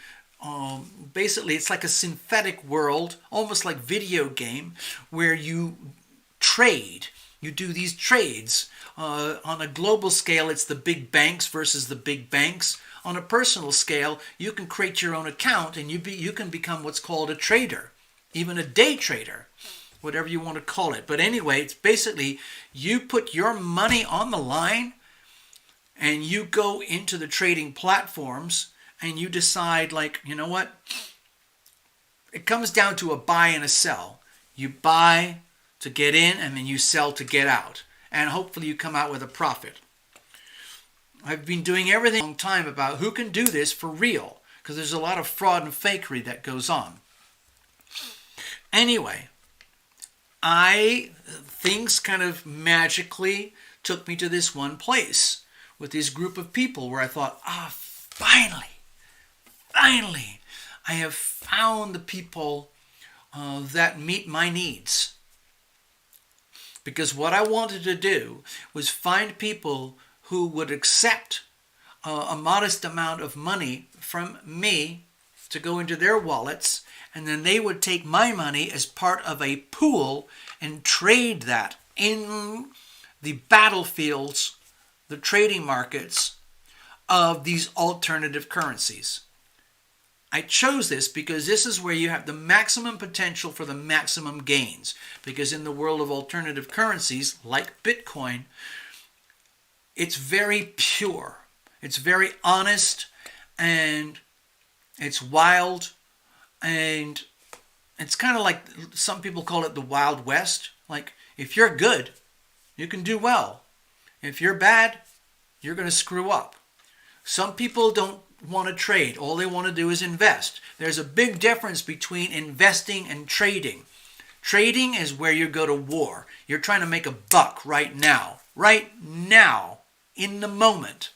basically it's like a synthetic world, almost like video game, where you trade. You do these trades. On a global scale, it's the big banks versus the big banks. On a personal scale, you can create your own account and you can become what's called a trader, even a day trader, whatever you want to call it. But anyway, it's basically you put your money on the line and you go into the trading platforms and you decide, like, you know what? It comes down to a buy and a sell. You buy to get in and then you sell to get out. And hopefully you come out with a profit. I've been doing everything a long time about who can do this for real, because there's a lot of fraud and fakery that goes on. Anyway, things kind of magically took me to this one place with this group of people where I thought, finally, I have found the people that meet my needs. Because what I wanted to do was find people who would accept a modest amount of money from me to go into their wallets, and then they would take my money as part of a pool and trade that in the battlefields, the trading markets of these alternative currencies. I chose this because this is where you have the maximum potential for the maximum gains. Because in the world of alternative currencies, like Bitcoin, it's very pure. It's very honest, and it's wild, and it's kind of like, some people call it the Wild West. Like, if you're good, you can do well. If you're bad, you're going to screw up. Some people don't want to trade. All they want to do is invest. There's a big difference between investing and trading. Trading is where you go to war. You're trying to make a buck right now, in the moment.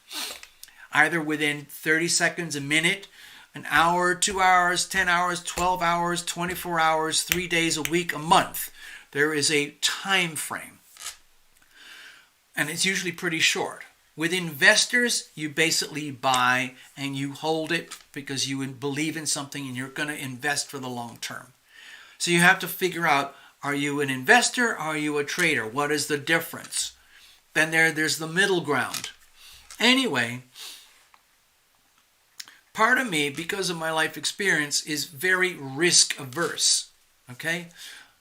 Either within 30 seconds, a minute, an hour, 2 hours, 10 hours, 12 hours, 24 hours, 3 days a week, a month. There is a time frame. And it's usually pretty short. With investors, you basically buy and you hold it because you believe in something and you're going to invest for the long term. So you have to figure out, are you an investor or are you a trader? What is the difference? Then there's the middle ground. Anyway, part of me, because of my life experience, is very risk averse. Okay?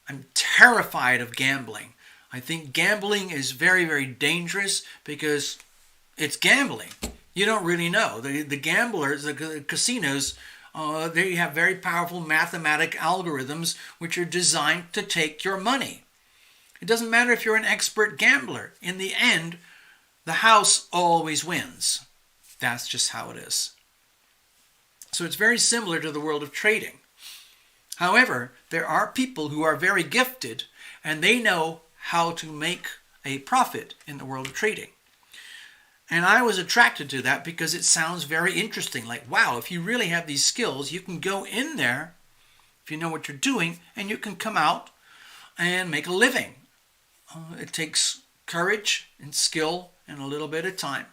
I'm terrified of gambling. I think gambling is very, very dangerous because it's gambling. You don't really know. The gamblers, the casinos, they have very powerful mathematic algorithms which are designed to take your money. It doesn't matter if you're an expert gambler. In the end, the house always wins. That's just how it is. So it's very similar to the world of trading. However, there are people who are very gifted and they know how to make a profit in the world of trading. And I was attracted to that because it sounds very interesting. Like, wow, if you really have these skills, you can go in there, if you know what you're doing, and you can come out and make a living. It takes courage and skill and a little bit of time.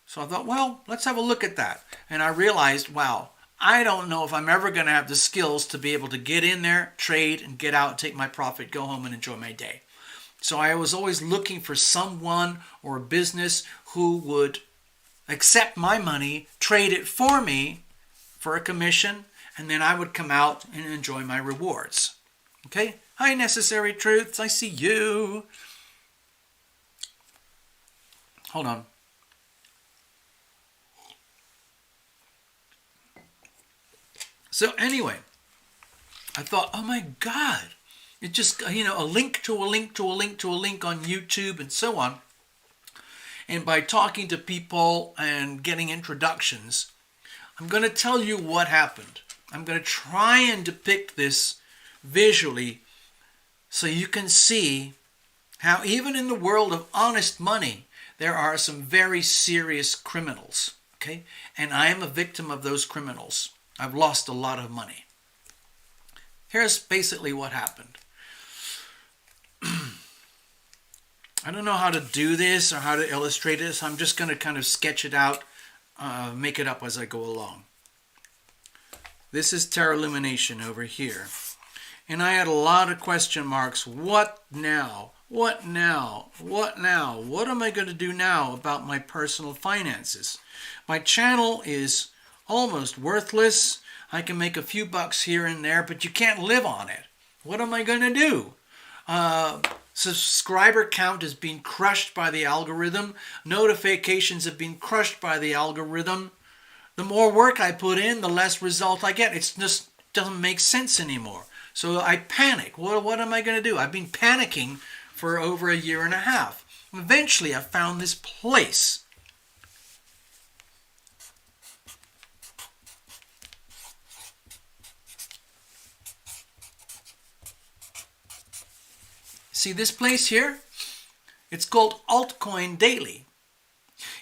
So I thought, well, let's have a look at that. And I realized, wow, I don't know if I'm ever going to have the skills to be able to get in there, trade, and get out, take my profit, go home and enjoy my day. So I was always looking for someone or a business who would accept my money, trade it for me for a commission, and then I would come out and enjoy my rewards. Okay? Hi, Necessary Truths. I see you. Hold on. So anyway, I thought, oh my God. It just, a link to a link to a link to a link on YouTube and so on. And by talking to people and getting introductions, I'm going to tell you what happened. I'm going to try and depict this visually so you can see how even in the world of honest money, there are some very serious criminals. Okay? And I am a victim of those criminals. I've lost a lot of money. Here's basically what happened. I don't know how to do this or how to illustrate this. I'm just going to kind of sketch it out, make it up as I go along. This is Terra Elimination over here. And I had a lot of question marks. What now? What now? What now? What am I going to do now about my personal finances? My channel is almost worthless. I can make a few bucks here and there, but you can't live on it. What am I going to do? Subscriber count is being crushed by the algorithm. Notifications have been crushed by the algorithm. The more work I put in, the less result I get. It just doesn't make sense anymore. So I panic. What am I going to do? I've been panicking for over a year and a half. Eventually, I found this place. See this place here? It's called Altcoin Daily.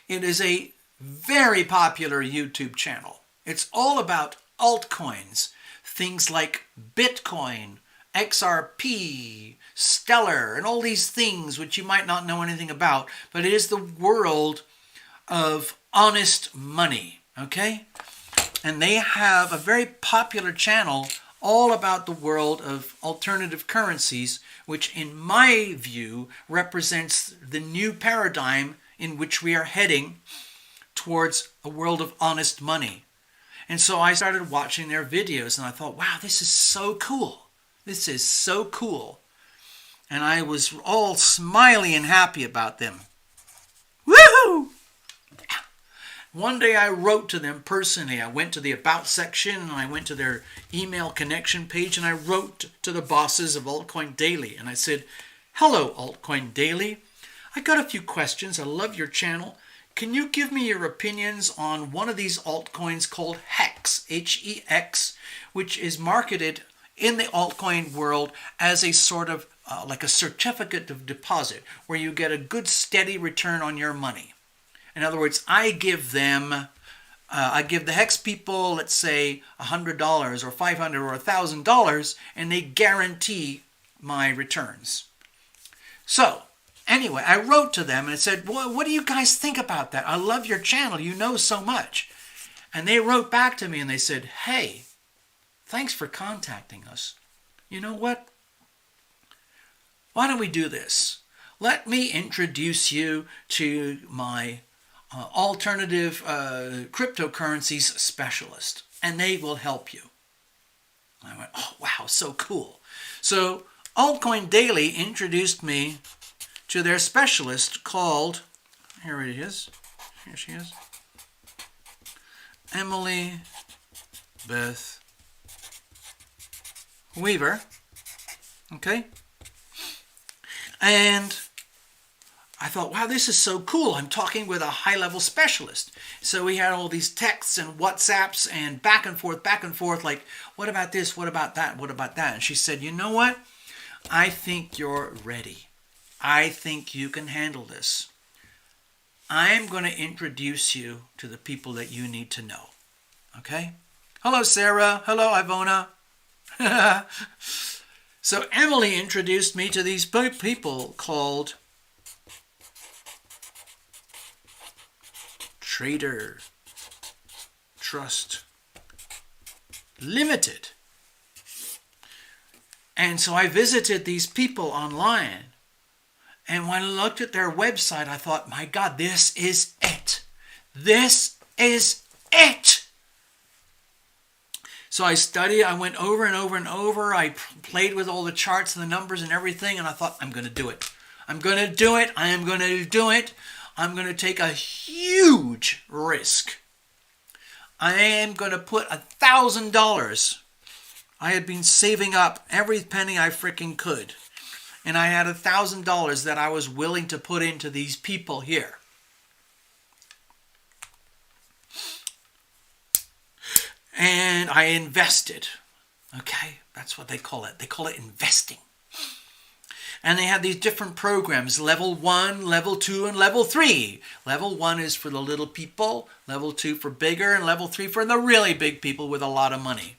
It is a very popular YouTube channel. It's all about altcoins. Things like Bitcoin, XRP, Stellar, and all these things which you might not know anything about. But it is the world of honest money. Okay? And they have a very popular channel all about the world of alternative currencies, which in my view represents the new paradigm in which we are heading towards a world of honest money. And so I started watching their videos, and I thought, wow, this is so cool. This is so cool. And I was all smiley and happy about them. Woohoo! One day I wrote to them personally. I went to the About section, and I went to their email connection page, and I wrote to the bosses of Altcoin Daily. And I said, hello, Altcoin Daily. I got a few questions. I love your channel. Can you give me your opinions on one of these altcoins called HEX, H-E-X, which is marketed in the altcoin world as a sort of like a certificate of deposit, where you get a good steady return on your money. In other words, I give the HEX people, let's say $100 or $500 or $1,000, and they guarantee my returns. So anyway, I wrote to them and I said, well, what do you guys think about that? I love your channel. You know so much. And they wrote back to me and they said, hey, thanks for contacting us. You know what? Why don't we do this? Let me introduce you to my alternative cryptocurrencies specialist, and they will help you. I went, oh, wow, so cool. So Altcoin Daily introduced me to their specialist called, here it is, here she is, Emily Beth Weaver. Okay? And I thought, wow, this is so cool. I'm talking with a high-level specialist. So we had all these texts and WhatsApps and back and forth, like, what about this, what about that, what about that? And she said, you know what? I think you're ready. I think you can handle this. I'm going to introduce you to the people that you need to know. Okay? Hello, Sarah. Hello, Ivona. So Emily introduced me to these people called Trader Trust Limited. And so I visited these people online. And when I looked at their website, I thought, my God, this is it. This is it. So I studied, I went over and over and over. I played with all the charts and the numbers and everything. And I thought, I'm going to do it. I'm going to do it. I am going to do it. I'm going to take a huge risk. I am going to put $1,000. I had been saving up every penny I freaking could. And I had $1,000 that I was willing to put into these people here. And I invested. Okay, that's what they call it. They call it investing. And they had these different programs, level 1, level 2, and level 3. Level 1 is for the little people, level 2 for bigger, and level 3 for the really big people with a lot of money.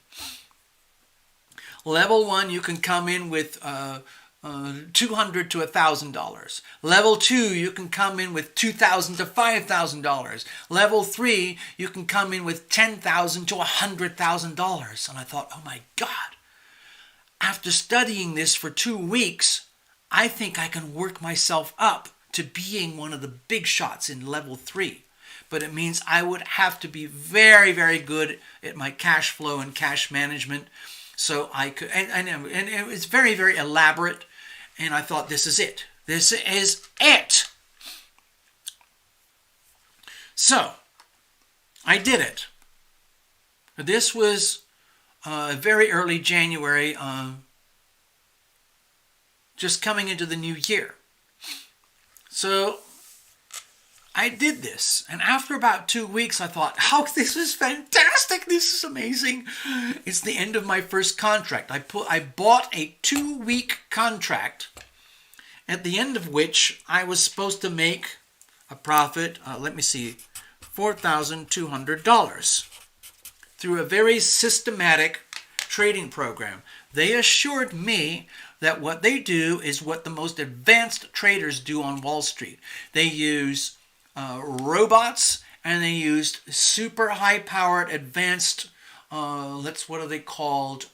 Level 1, you can come in with $200 to $1,000. Level 2, you can come in with $2,000 to $5,000. Level 3, you can come in with $10,000 to $100,000. And I thought, oh my God, after studying this for 2 weeks, I think I can work myself up to being one of the big shots in level 3. But it means I would have to be very, very good at my cash flow and cash management. So I could, and it was very, very elaborate. And I thought, this is it. This is it. So I did it. This was very early January, just coming into the new year. So I did this, and after about 2 weeks, I thought, oh, this is fantastic. This is amazing. It's the end of my first contract. I bought a 2-week contract, at the end of which I was supposed to make a profit, $4,200 through a very systematic trading program. They assured me that what they do is what the most advanced traders do on Wall Street. They use robots, and they used super high-powered, advanced, what are they called?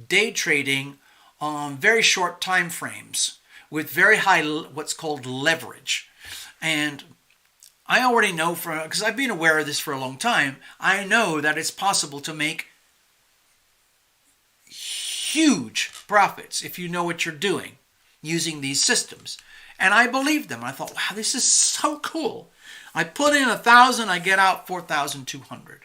Day trading on very short time frames with very high, what's called leverage. And I already know, because I've been aware of this for a long time, I know that it's possible to make huge profits if you know what you're doing using these systems. And I believed them. I thought, wow, this is so cool. I put in 1,000, I get out 4,200.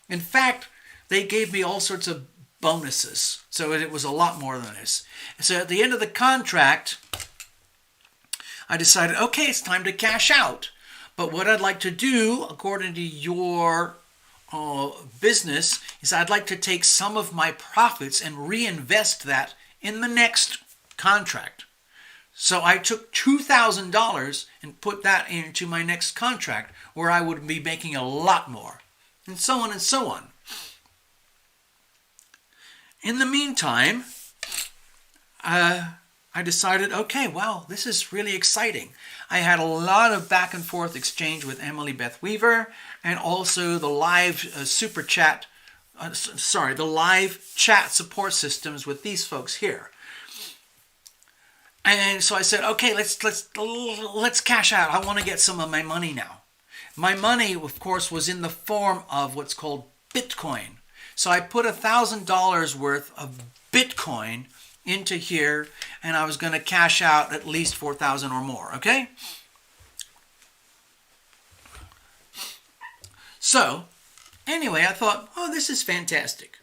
In fact, they gave me all sorts of bonuses. So it was a lot more than this. So at the end of the contract, I decided, okay, it's time to cash out. But what I'd like to do, according to your business, is I'd like to take some of my profits and reinvest that in the next contract. So I took $2,000 and put that into my next contract where I would be making a lot more, and so on and so on. In the meantime, I decided, okay, wow, this is really exciting. I had a lot of back and forth exchange with Emily Beth Weaver, and also the live super chat, the live chat support systems with these folks here. And so I said, okay, let's cash out. I want to get some of my money now. My money, of course, was in the form of what's called Bitcoin. So I put $1,000 worth of Bitcoin into here, and I was going to cash out at least 4,000 or more, okay? So, anyway, I thought, oh, this is fantastic.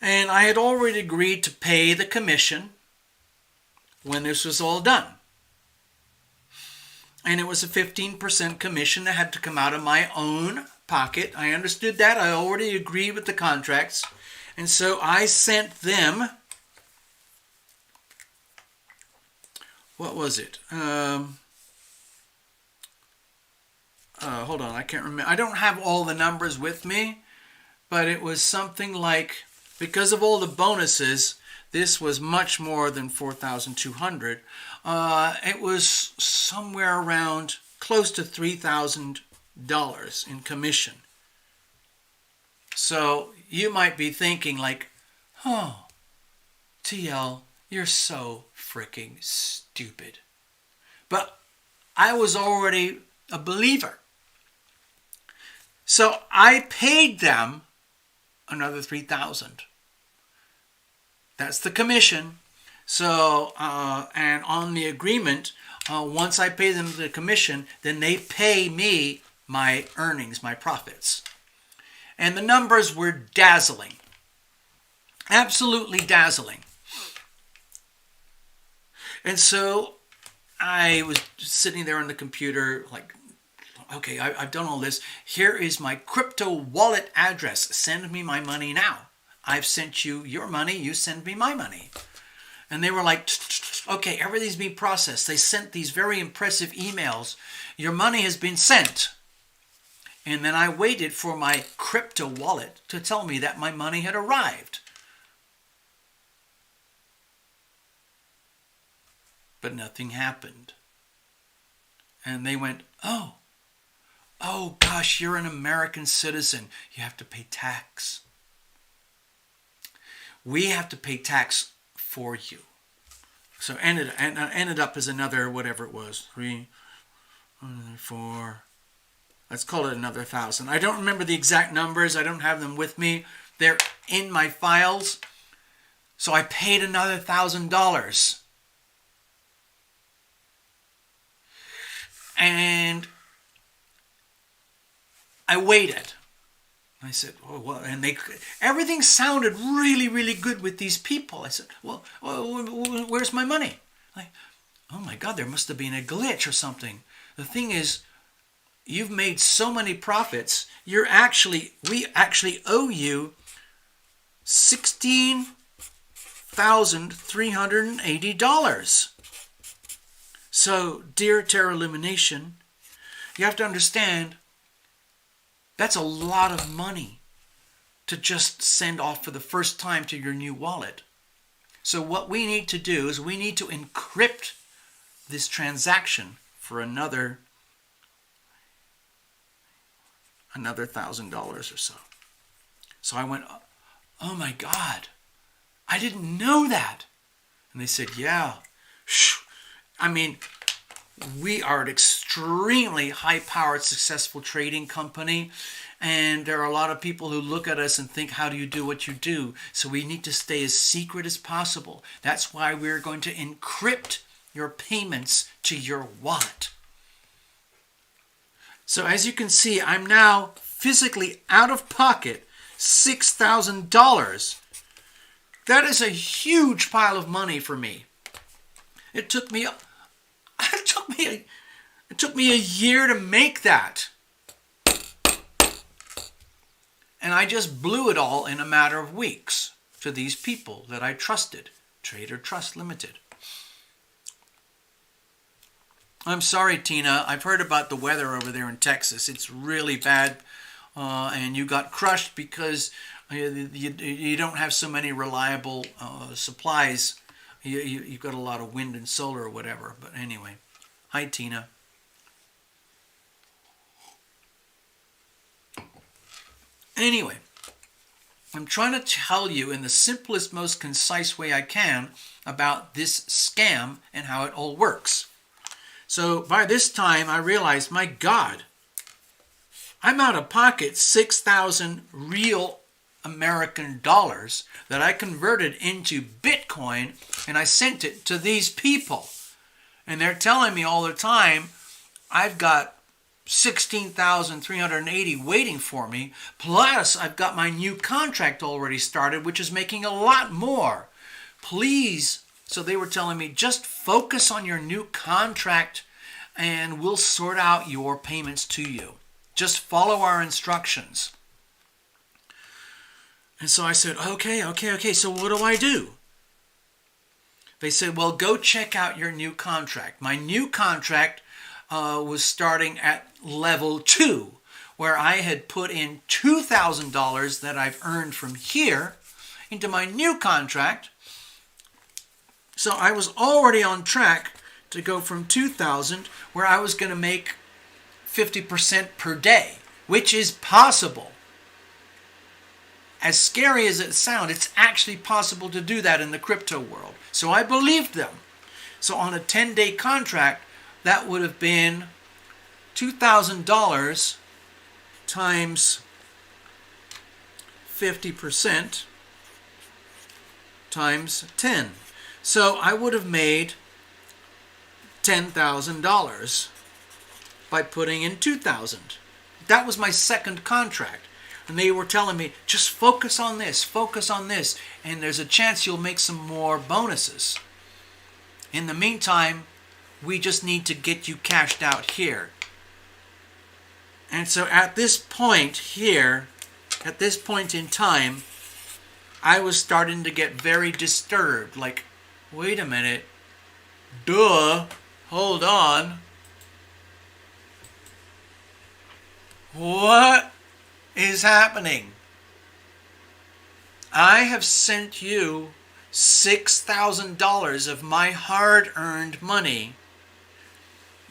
And I had already agreed to pay the commission when this was all done. And it was a 15% commission that had to come out of my own pocket. I understood that. I already agreed with the contracts. And so I sent them, what was it? Hold on, I can't remember. I don't have all the numbers with me, but it was something like, because of all the bonuses, this was much more than 4,200. It was somewhere around close to $3,000 in commission. So you might be thinking like, oh, TL, you're so freaking stupid. But I was already a believer. So I paid them another 3,000. That's the commission. So, and on the agreement, once I pay them the commission, then they pay me my earnings, my profits. And the numbers were dazzling. Absolutely dazzling. And so I was sitting there on the computer like, okay, I've done all this. Here is my crypto wallet address. Send me my money now. I've sent you your money. You send me my money. And they were like, okay, everything's being processed. They sent these very impressive emails. Your money has been sent. And then I waited for my crypto wallet to tell me that my money had arrived. But nothing happened. And they went, oh gosh, you're an American citizen. You have to pay tax. We have to pay tax for you. So ended up as another, whatever it was, 3, 4, let's call it another 1,000. I don't remember the exact numbers. I don't have them with me. They're in my files. So I paid another $1,000. And I waited. I said, oh, well, and everything sounded really, really good with these people. I said, well, where's my money? Like, oh my God, there must have been a glitch or something. The thing is, you've made so many profits. We actually owe you $16,380. So, dear Terra Elimination, you have to understand, that's a lot of money to just send off for the first time to your new wallet. So what we need to do is we need to encrypt this transaction for another $1,000 or so. So I went, oh my God, I didn't know that. And they said, yeah. I mean, we are extremely extremely high-powered, successful trading company. And there are a lot of people who look at us and think, how do you do what you do? So we need to stay as secret as possible. That's why we're going to encrypt your payments to your wallet. So as you can see, I'm now physically out of pocket $6,000. That is a huge pile of money for me. It took me a year to make that. And I just blew it all in a matter of weeks to these people that I trusted. Trader Trust Limited. I'm sorry, Tina. I've heard about the weather over there in Texas. It's really bad. And you got crushed because you don't have so many reliable supplies. You've got a lot of wind and solar or whatever. But anyway. Hi, Tina. Anyway, I'm trying to tell you in the simplest, most concise way I can about this scam and how it all works. So by this time, I realized, my God, I'm out of pocket 6,000 real American dollars that I converted into Bitcoin, and I sent it to these people. And they're telling me all the time, I've got 16,380 waiting for me, plus I've got my new contract already started, which is making a lot more. Please, so they were telling me, just focus on your new contract and we'll sort out your payments to you. Just follow our instructions. And so I said, okay, so what do I do? They said, well, go check out your new contract. My new contract was starting at level 2, where I had put in $2,000 that I've earned from here into my new contract. So I was already on track to go from 2,000, where I was going to make 50% per day, which is possible. As scary as it sounds, it's actually possible to do that in the crypto world. So I believed them. So on a 10-day contract, that would have been $2,000 times 50% times 10. So I would have made $10,000 by putting in $2,000. That was my second contract. And they were telling me, just focus on this, and there's a chance you'll make some more bonuses. In the meantime, we just need to get you cashed out here. And so at this point here, at this point in time, I was starting to get very disturbed. Like, wait a minute. Duh. Hold on. What is happening? I have sent you $6,000 of my hard-earned money,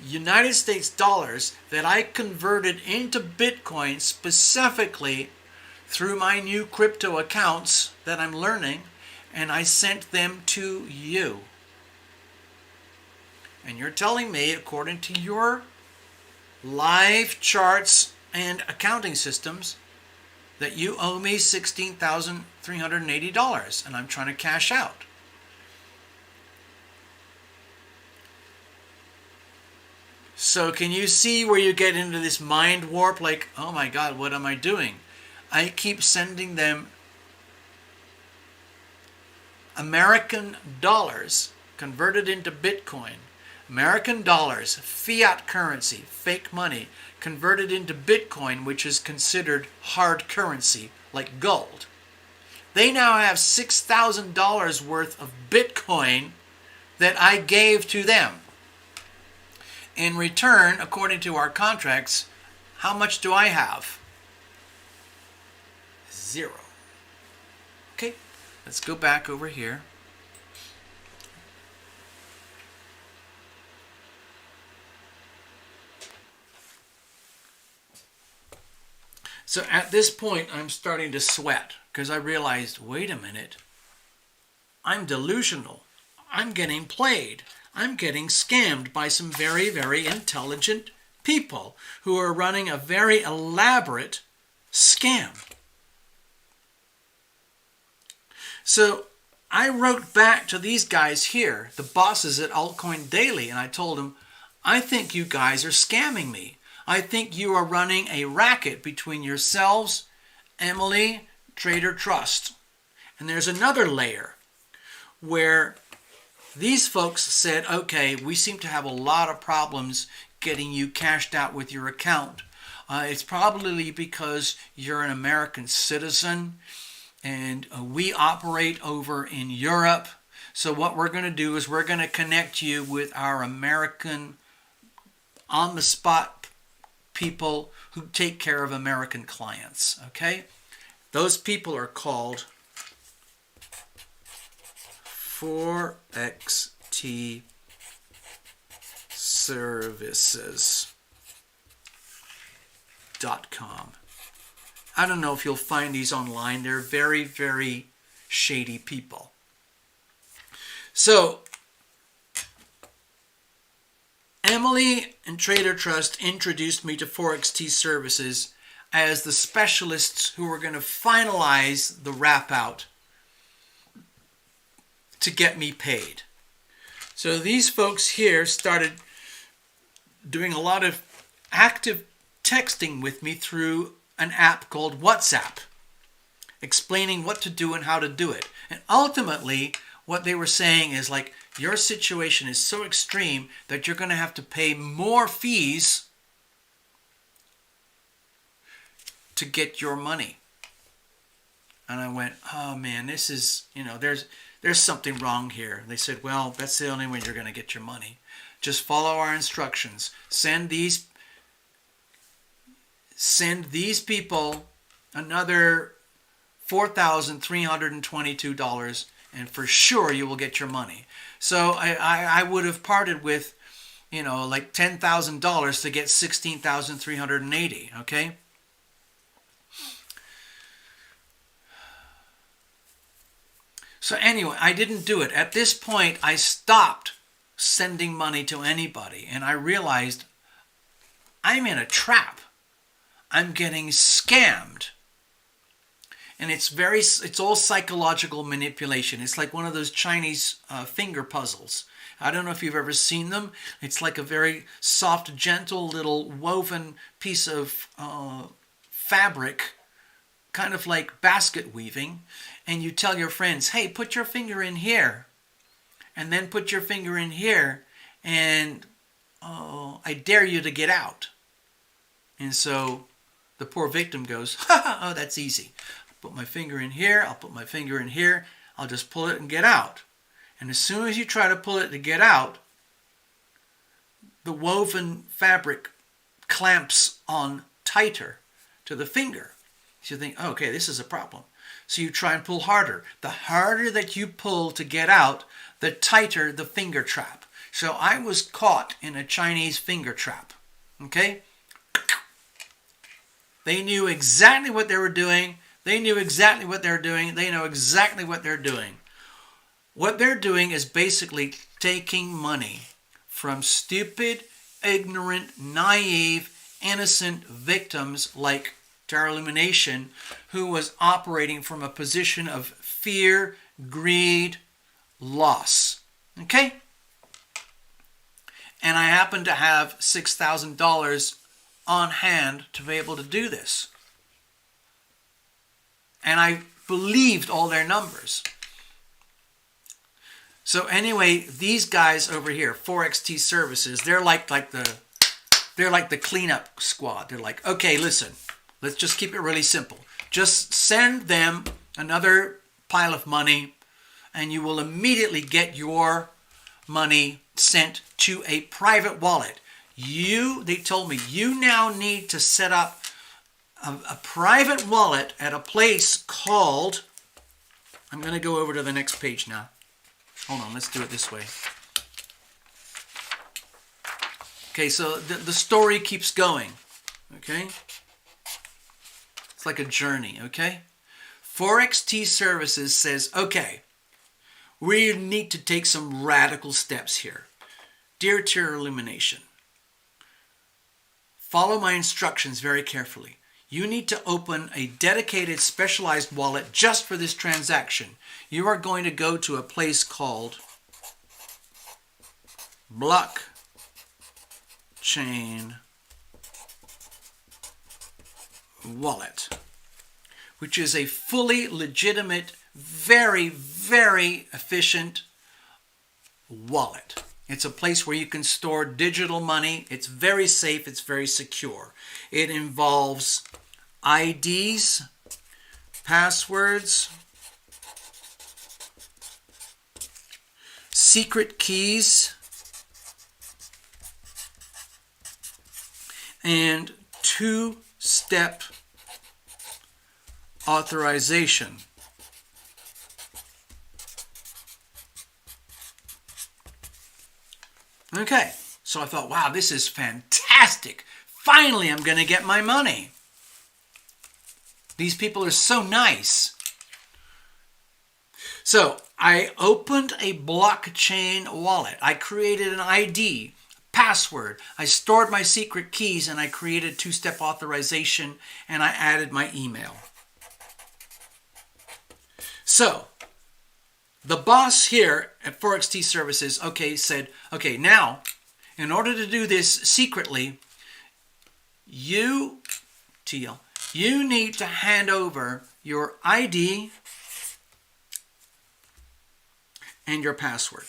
United States dollars, that I converted into Bitcoin specifically through my new crypto accounts that I'm learning, and I sent them to you. And you're telling me, according to your live charts and accounting systems, that you owe me $16,380, and I'm trying to cash out. So can you see where you get into this mind warp? Like, oh my God, what am I doing? I keep sending them American dollars converted into Bitcoin. American dollars, fiat currency, fake money, converted into Bitcoin, which is considered hard currency, like gold. They now have $6,000 worth of Bitcoin that I gave to them. In return, according to our contracts, how much do I have? 0. Okay, let's go back over here. So at this point, I'm starting to sweat because I realized, wait a minute, I'm delusional. I'm getting played. I'm getting scammed by some very, very intelligent people who are running a very elaborate scam. So I wrote back to these guys here, the bosses at Altcoin Daily, and I told them, I think you guys are scamming me. I think you are running a racket between yourselves, Emily, Trader Trust. And there's another layer where these folks said, okay, we seem to have a lot of problems getting you cashed out with your account. It's probably because you're an American citizen and we operate over in Europe. So what we're going to do is we're going to connect you with our American on-the-spot people who take care of American clients, okay? Those people are called4XT Services.com. I don't know if you'll find these online. They're very, very shady people. So, Emily and Trader Trust introduced me to 4XT Services as the specialists who were going to finalize the wrap out to get me paid. So these folks here started doing a lot of active texting with me through an app called WhatsApp, explaining what to do and how to do it. And ultimately, what they were saying is like, your situation is so extreme that you're going to have to pay more fees to get your money. And I went, oh man, this is, there's something wrong here. They said, well, that's the only way you're going to get your money. Just follow our instructions. Send these people another $4,322, and for sure you will get your money. So I would have parted with, like $10,000 to get $16,380, okay? So anyway, I didn't do it. At this point, I stopped sending money to anybody, and I realized I'm in a trap. I'm getting scammed. And it's all psychological manipulation. It's like one of those Chinese finger puzzles. I don't know if you've ever seen them. It's like a very soft, gentle little woven piece of fabric, kind of like basket weaving. And you tell your friends, hey, put your finger in here. And then put your finger in here. And I dare you to get out. And so the poor victim goes, oh, that's easy. I'll put my finger in here. I'll put my finger in here. I'll just pull it and get out. And as soon as you try to pull it to get out, the woven fabric clamps on tighter to the finger. So you think, oh, okay, this is a problem. So you try and pull harder. The harder that you pull to get out, the tighter the finger trap. So I was caught in a Chinese finger trap. Okay? They knew exactly what they were doing. They knew exactly what they're doing. They know exactly what they're doing. What they're doing is basically taking money from stupid, ignorant, naive, innocent victims like Terra Elimination, who was operating from a position of fear, greed, loss. Okay? And I happen to have $6,000 on hand to be able to do this. And I believed all their numbers. So anyway, these guys over here, 4XT Services, they're like the cleanup squad. They're like, okay, listen, let's just keep it really simple. Just send them another pile of money, and you will immediately get your money sent to a private wallet. They told me, you now need to set up a private wallet at a place called, I'm going to go over to the next page now. Hold on, let's do it this way. Okay, so the story keeps going, okay? It's like a journey, okay? 4XT Services says, okay, we need to take some radical steps here. Dear Terra Elimination, follow my instructions very carefully. You need to open a dedicated, specialized wallet just for this transaction. You are going to go to a place called Blockchain Wallet, which is a fully legitimate, very, very efficient wallet. It's a place where you can store digital money. It's very safe. It's very secure. It involves IDs, passwords, secret keys, and two-step authorization. Okay, so I thought, wow, this is fantastic. Finally, I'm going to get my money. These people are so nice. So I opened a blockchain wallet. I created an ID, password. I stored my secret keys, and I created two-step authorization, and I added my email. So the boss here at ForexT Services, said, now, in order to do this secretly, you need to hand over your ID and your password.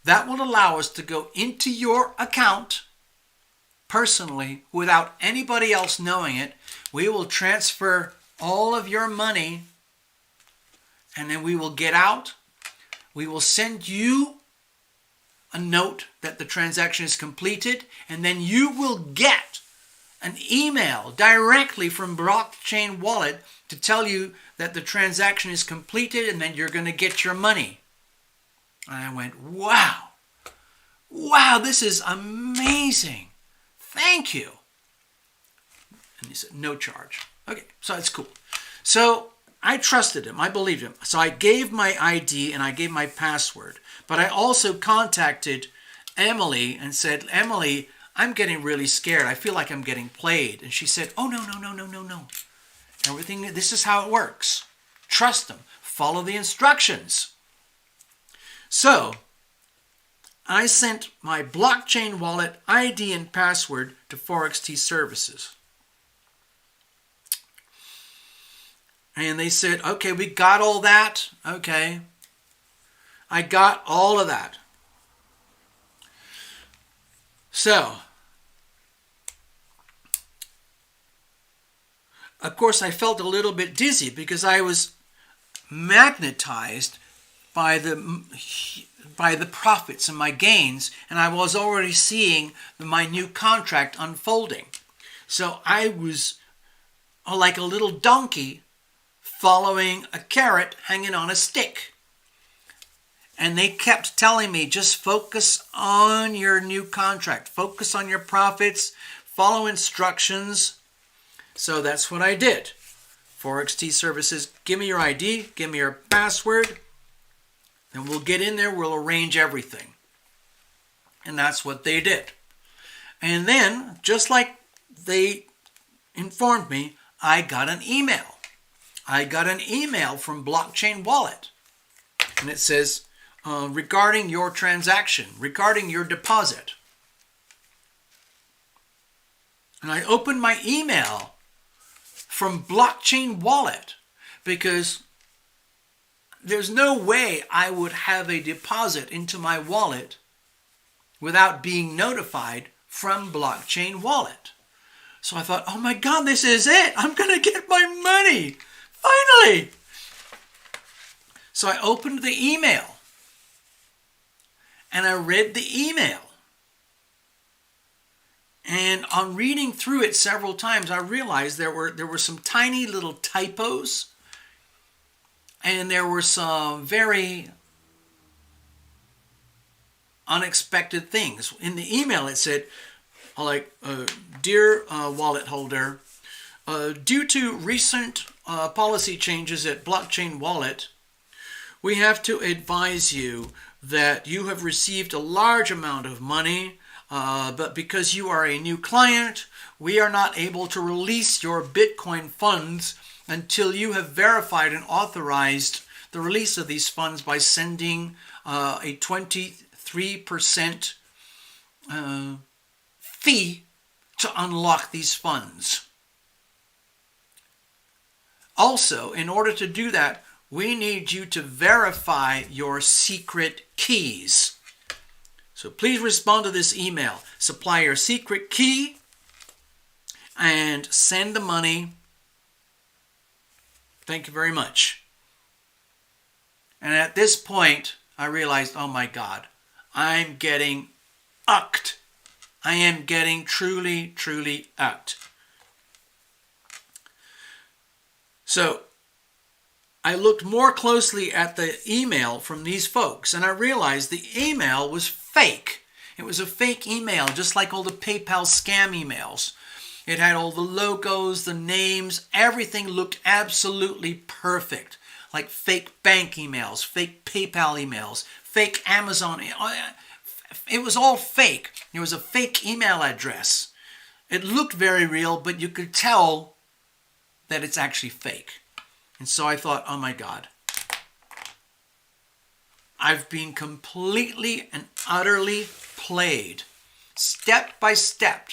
That will allow us to go into your account personally without anybody else knowing it. We will transfer all of your money, and then we will get out. We will send you a note that the transaction is completed, and then you will get an email directly from Blockchain Wallet to tell you that the transaction is completed and then you're going to get your money. And I went, wow, this is amazing. Thank you. And he said, no charge. Okay, so it's cool. So I trusted him. I believed him. So I gave my ID and I gave my password. But I also contacted Emily and said, Emily, I'm getting really scared. I feel like I'm getting played. And she said, oh, no. Everything, this is how it works. Trust them. Follow the instructions. So I sent my blockchain wallet ID and password to ForexT Services. And they said, okay, we got all that. Okay. I got all of that. So, of course, I felt a little bit dizzy because I was magnetized by the profits and my gains, and I was already seeing my new contract unfolding. So I was like a little donkey following a carrot hanging on a stick. And they kept telling me, just focus on your new contract. Focus on your profits. Follow instructions. So that's what I did. ForexT Services, give me your ID. Give me your password. And we'll get in there. We'll arrange everything. And that's what they did. And then, just like they informed me, I got an email. I got an email from Blockchain Wallet. And it says, regarding your transaction, regarding your deposit. And I opened my email from Blockchain Wallet because there's no way I would have a deposit into my wallet without being notified from Blockchain Wallet. So I thought, oh my God, this is it. I'm going to get my money. Finally. So I opened the email. And I read the email. And on reading through it several times, I realized there were some tiny little typos. And there were some very unexpected things. In the email it said, dear wallet holder, due to recent policy changes at Blockchain Wallet, we have to advise you that you have received a large amount of money but because you are a new client, we are not able to release your Bitcoin funds until you have verified and authorized the release of these funds by sending a 23% fee to unlock these funds. Also, in order to do that, we need you to verify your secret keys. So please respond to this email. Supply your secret key and send the money. Thank you very much. And at this point, I realized, oh my God, I'm getting ucked. I am getting truly, truly ucked. So I looked more closely at the email from these folks, and I realized the email was fake. It was a fake email, just like all the PayPal scam emails. It had all the logos, the names, everything looked absolutely perfect. Like fake bank emails, fake PayPal emails, fake Amazon. It was all fake. It was a fake email address. It looked very real, but you could tell that it's actually fake. And so I thought, oh my God, I've been completely and utterly played, step by step.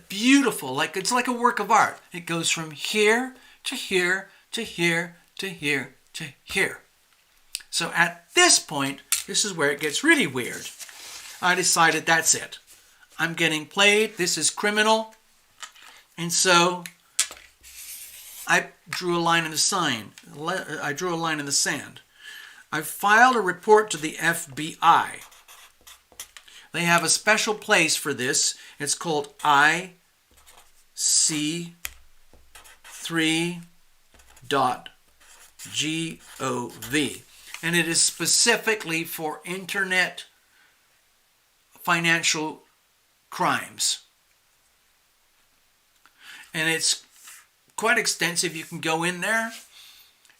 Beautiful, like it's like a work of art. It goes from here to here to here to here to here. So at this point, this is where it gets really weird. I decided that's it. I'm getting played. This is criminal. And so I drew a line in the sand. I filed a report to the FBI. They have a special place for this. It's called IC3.gov. And it is specifically for internet financial crimes. And it's quite extensive. You can go in there.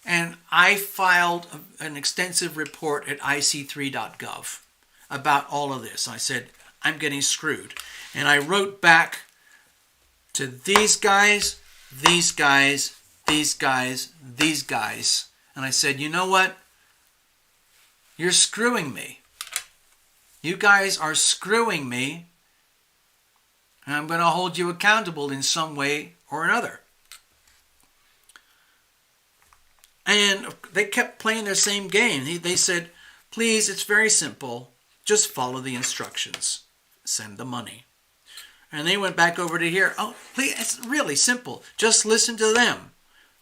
And I filed an extensive report at IC3.gov about all of this. I said, I'm getting screwed. And I wrote back to these guys, these guys, these guys, these guys. And I said, you know what? You're screwing me. You guys are screwing me. And I'm going to hold you accountable in some way or another. And they kept playing their same game. They said, please, it's very simple. Just follow the instructions. Send the money. And they went back over to here. Oh, please, it's really simple. Just listen to them.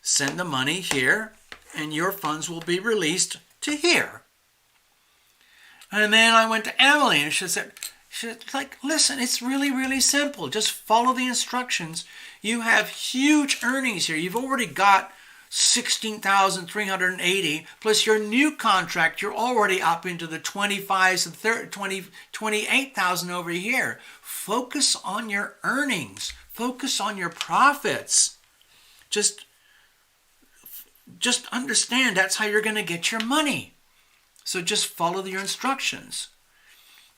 Send the money here, and your funds will be released to here. And then I went to Emily, and she said, listen, it's really, really simple. Just follow the instructions. You have huge earnings here. You've already got 16,380 plus your new contract. You're already up into the 25s and 28,000 over here. Focus on your earnings. Focus on your profits. Just understand that's how you're going to get your money. So just follow your instructions.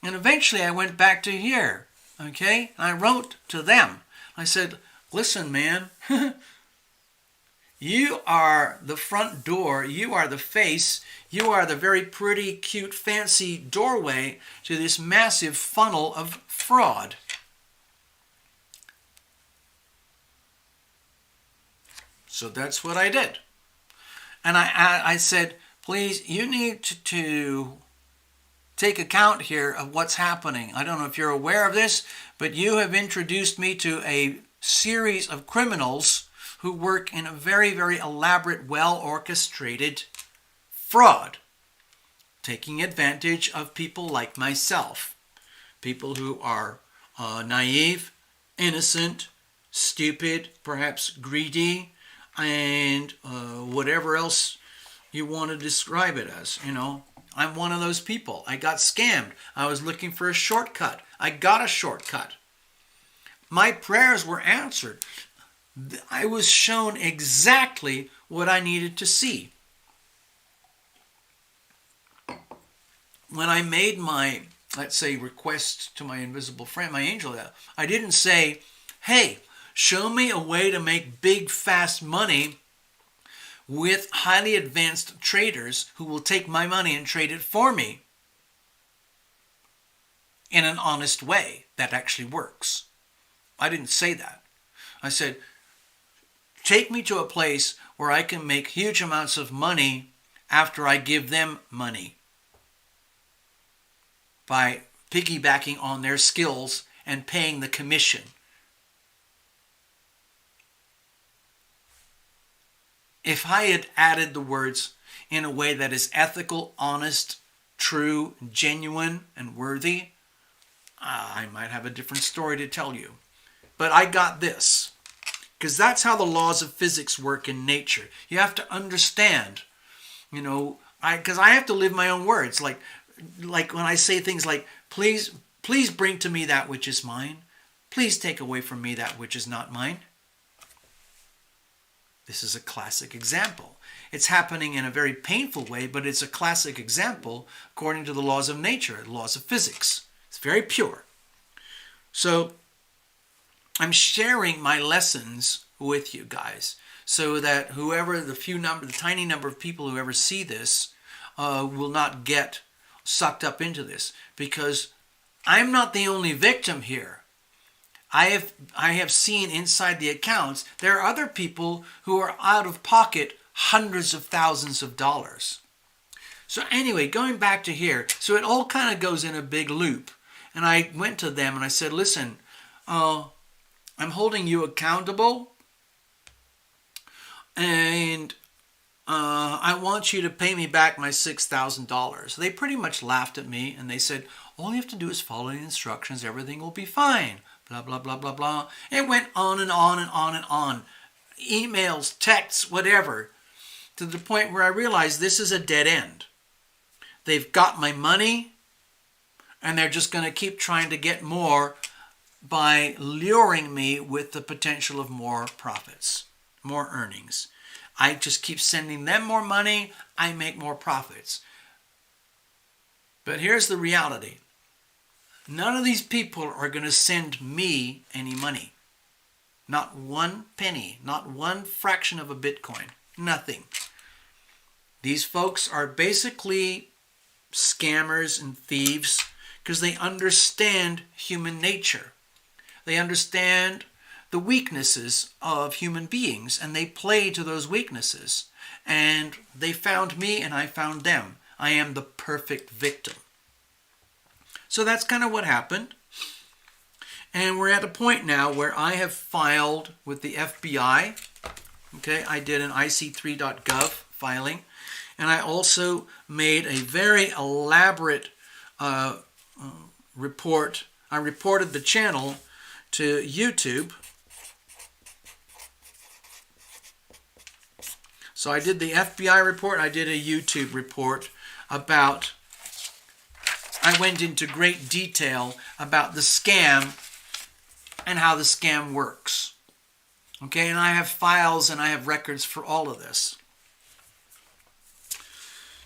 And eventually I went back to here. Okay? I wrote to them. I said, listen, man. You are the front door, you are the face, you are the very pretty, cute, fancy doorway to this massive funnel of fraud. So that's what I did. And I said, please, you need to take account here of what's happening. I don't know if you're aware of this, but you have introduced me to a series of criminals who work in a very, very elaborate, well-orchestrated fraud, taking advantage of people like myself, people who are naive, innocent, stupid, perhaps greedy, and whatever else you want to describe it as. You know, I'm one of those people. I got scammed. I was looking for a shortcut. I got a shortcut. My prayers were answered. I was shown exactly what I needed to see. When I made my let's say, request to my invisible friend, my angel, I didn't say, hey, show me a way to make big, fast money with highly advanced traders who will take my money and trade it for me in an honest way that actually works. I didn't say that. I said, take me to a place where I can make huge amounts of money after I give them money by piggybacking on their skills and paying the commission. If I had added the words in a way that is ethical, honest, true, genuine, and worthy, I might have a different story to tell you. But I got this, because that's how the laws of physics work in nature. You have to understand, because I have to live my own words. Like when I say things like, please bring to me that which is mine. Please take away from me that which is not mine. This is a classic example. It's happening in a very painful way, but it's a classic example according to the laws of nature, the laws of physics. It's very pure. So I'm sharing my lessons with you guys so that the tiny number of people who ever see this will not get sucked up into this, because I'm not the only victim here. I have seen inside the accounts, there are other people who are out of pocket hundreds of thousands of dollars. So anyway, going back to here, so it all kind of goes in a big loop. And I went to them and I said, listen, I'm holding you accountable, and I want you to pay me back my $6,000. They pretty much laughed at me and they said, all you have to do is follow the instructions, everything will be fine. Blah, blah, blah, blah, blah. It went on and on and on and on. Emails, texts, whatever, to the point where I realized this is a dead end. They've got my money, and they're just going to keep trying to get more by luring me with the potential of more profits, more earnings. I just keep sending them more money, I make more profits. But here's the reality. None of these people are going to send me any money. Not one penny, not one fraction of a Bitcoin, nothing. These folks are basically scammers and thieves because they understand human nature. They understand the weaknesses of human beings, and they play to those weaknesses. And they found me and I found them. I am the perfect victim. So that's kind of what happened. And we're at a point now where I have filed with the FBI. Okay, I did an IC3.gov filing. And I also made a very elaborate report. I reported the channel to YouTube. So I did the FBI report. I did a YouTube report about... I went into great detail about the scam and how the scam works. Okay, and I have files and I have records for all of this.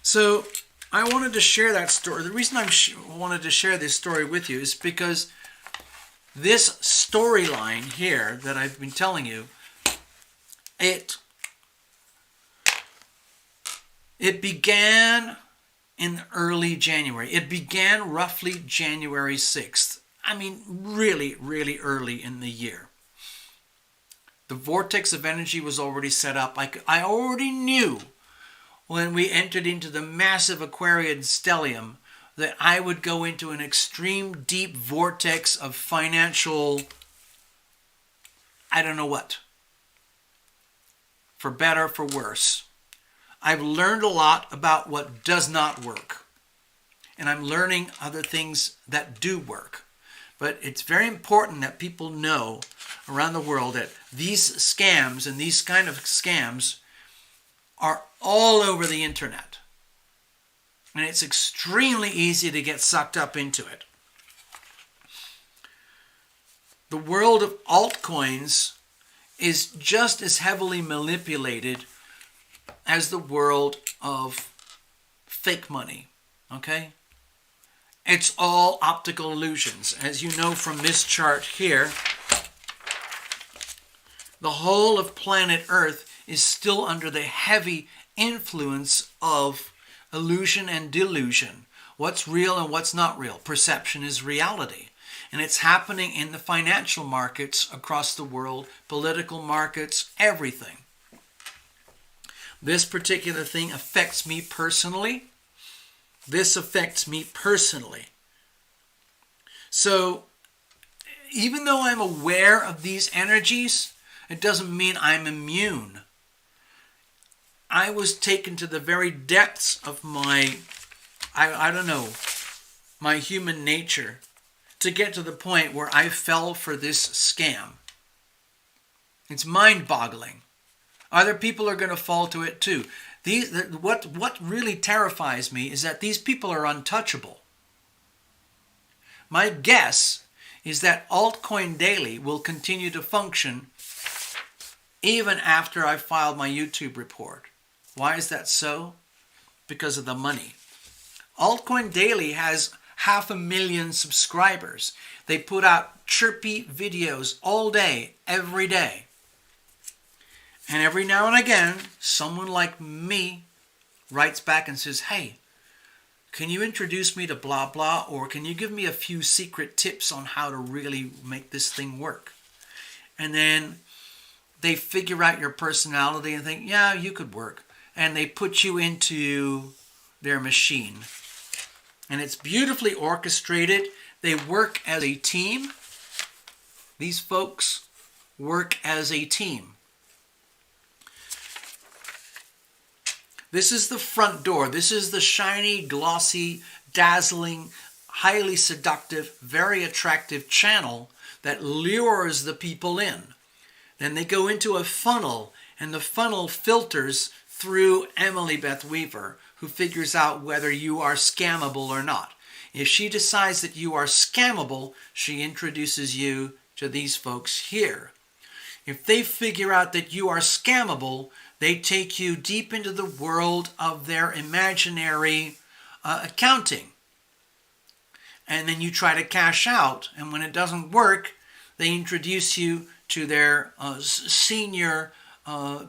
So I wanted to share that story. The reason I wanted to share this story with you is because this storyline here that I've been telling you, it began in early January. It began roughly January 6th. I mean, really, really early in the year. The Vortex of Energy was already set up. I already knew when we entered into the massive Aquarian stellium that I would go into an extreme deep vortex of financial, I don't know what, for better, for worse. I've learned a lot about what does not work. And I'm learning other things that do work. But it's very important that people know around the world that these scams and these kind of scams are all over the internet. And it's extremely easy to get sucked up into it. The world of altcoins is just as heavily manipulated as the world of fake money, okay? It's all optical illusions. As you know from this chart here, the whole of planet Earth is still under the heavy influence of illusion and delusion. What's real and what's not real? Perception is reality. And it's happening in the financial markets across the world, political markets, everything. This particular thing affects me personally. This affects me personally. So, even though I'm aware of these energies, it doesn't mean I'm immune. I was taken to the very depths of my, I don't know, my human nature to get to the point where I fell for this scam. It's mind-boggling. Other people are going to fall to it too. What really terrifies me is that these people are untouchable. My guess is that Altcoin Daily will continue to function even after I've filed my YouTube report. Why is that so? Because of the money. Altcoin Daily has 500,000 subscribers. They put out chirpy videos all day, every day. And every now and again, someone like me writes back and says, hey, can you introduce me to blah blah, or can you give me a few secret tips on how to really make this thing work? And then they figure out your personality and think, yeah, you could work. And they put you into their machine. And it's beautifully orchestrated. They work as a team. These folks work as a team. This is the front door. This is the shiny, glossy, dazzling, highly seductive, very attractive channel that lures the people in. Then they go into a funnel, and the funnel filters through Emily Beth Weaver, who figures out whether you are scammable or not. If she decides that you are scammable, she introduces you to these folks here. If they figure out that you are scammable, they take you deep into the world of their imaginary accounting. And then you try to cash out, and when it doesn't work, they introduce you to their senior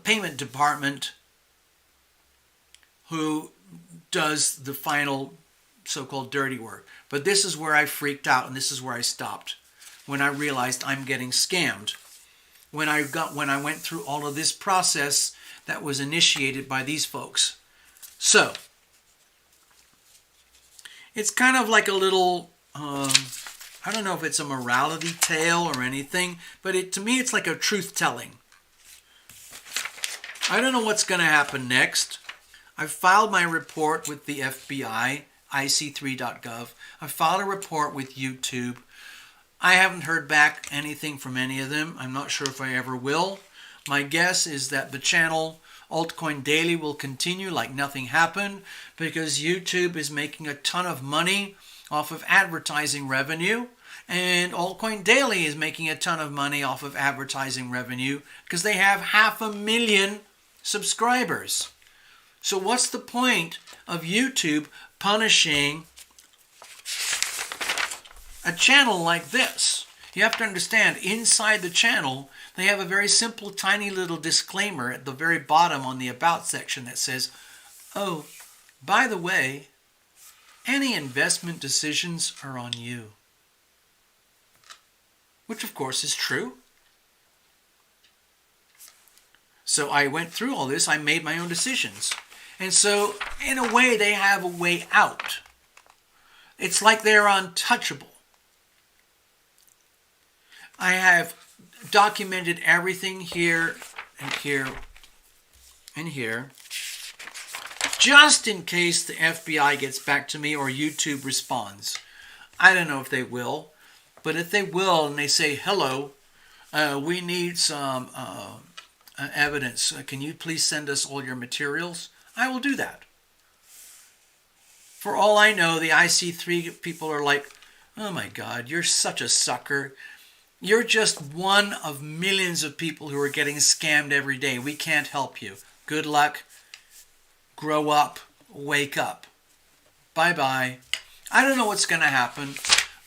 payment department, who does the final so-called dirty work. But this is where I freaked out, and this is where I stopped, when I realized I'm getting scammed. When I went through all of this process that was initiated by these folks. So, it's kind of like a little, I don't know if it's a morality tale or anything, but to me it's like a truth-telling. I don't know what's going to happen next. I've filed my report with the FBI, ic3.gov. I filed a report with YouTube. I haven't heard back anything from any of them. I'm not sure if I ever will. My guess is that the channel Altcoin Daily will continue like nothing happened, because YouTube is making a ton of money off of advertising revenue, and Altcoin Daily is making a ton of money off of advertising revenue because they have 500,000 subscribers. So what's the point of YouTube punishing a channel like this? You have to understand, inside the channel, they have a very simple, tiny little disclaimer at the very bottom on the About section that says, oh, by the way, any investment decisions are on you. Which, of course, is true. So I went through all this. I made my own decisions. And so, in a way, they have a way out. It's like they're untouchable. I have documented everything here and here and here, just in case the FBI gets back to me or YouTube responds. I don't know if they will, but if they will and they say, hello, we need some evidence. Can you please send us all your materials? I will do that. For all I know, the IC3 people are like, oh my God, you're such a sucker. You're just one of millions of people who are getting scammed every day. We can't help you. Good luck. Grow up. Wake up. Bye-bye. I don't know what's going to happen,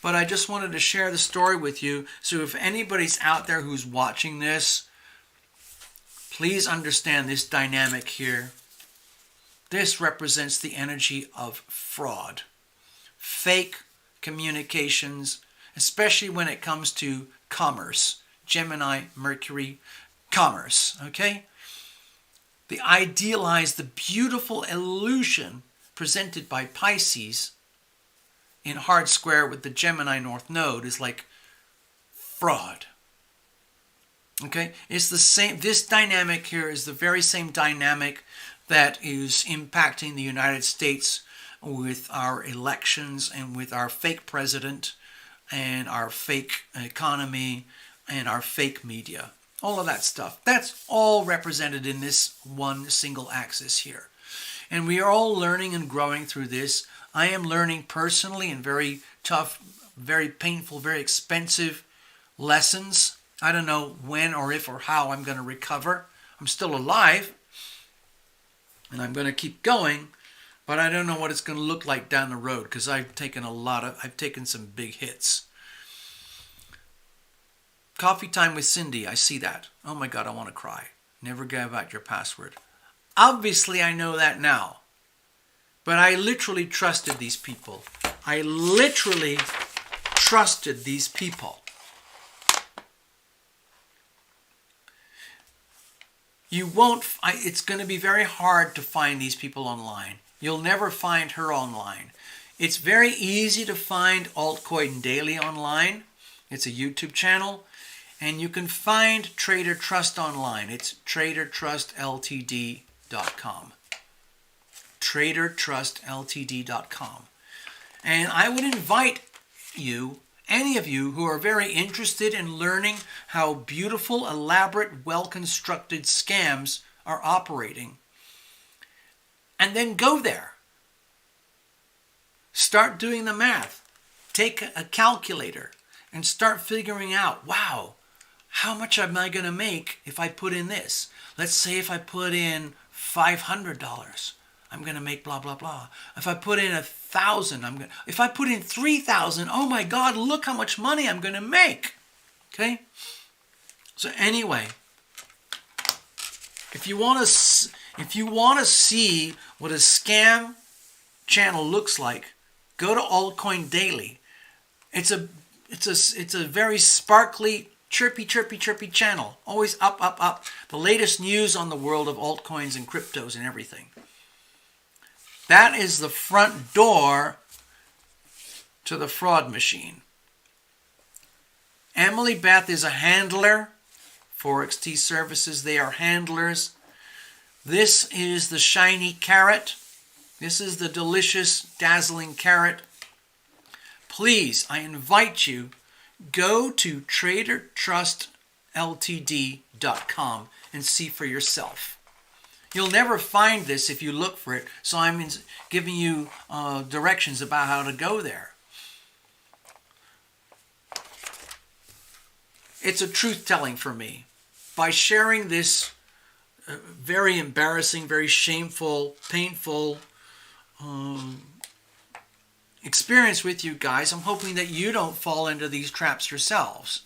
but I just wanted to share the story with you. So if anybody's out there who's watching this, please understand this dynamic here. This represents the energy of fraud, fake communications, especially when it comes to commerce. Gemini, Mercury, commerce, okay? The idealized, the beautiful illusion presented by Pisces in hard square with the Gemini North Node is like fraud. Okay? It's the same, this dynamic here is the very same dynamic that is impacting the United States with our elections and with our fake president and our fake economy and our fake media. All of that stuff. That's all represented in this one single axis here. And we are all learning and growing through this. I am learning personally in very tough, very painful, very expensive lessons. I don't know when or if or how I'm going to recover. I'm still alive. And I'm going to keep going. But I don't know what it's going to look like down the road because I've taken some big hits. Coffee time with Cindy. I see that. Oh my God, I want to cry. Never give out your password. Obviously, I know that now. But I literally trusted these people. I literally trusted these people. It's going to be very hard to find these people online. You'll never find her online. It's very easy to find Altcoin Daily online. It's a YouTube channel. And you can find Trader Trust online. It's tradertrustltd.com. tradertrustltd.com. And I would invite you, any of you who are very interested in learning how beautiful, elaborate, well-constructed scams are operating, and then go there. Start doing the math. Take a calculator and start figuring out, wow, how much am I going to make if I put in this? Let's say if I put in $500, I'm going to make blah, blah, blah. If I put in 1,000, if I put in 3,000, oh my God, look how much money I'm going to make. Okay? So anyway, if you want to see what a scam channel looks like, go to Altcoin Daily. It's a very sparkly, chirpy channel. Always up, up, up. The latest news on the world of altcoins and cryptos and everything. That is the front door to the fraud machine. Emily Beth is a handler. ForexT Services, they are handlers. This is the shiny carrot. This is the delicious, dazzling carrot. Please, I invite you, go to tradertrustltd.com and see for yourself. You'll never find this if you look for it, so I'm giving you directions about how to go there. It's a truth-telling for me. By sharing this very embarrassing, very shameful, painful experience with you guys, I'm hoping that you don't fall into these traps yourselves.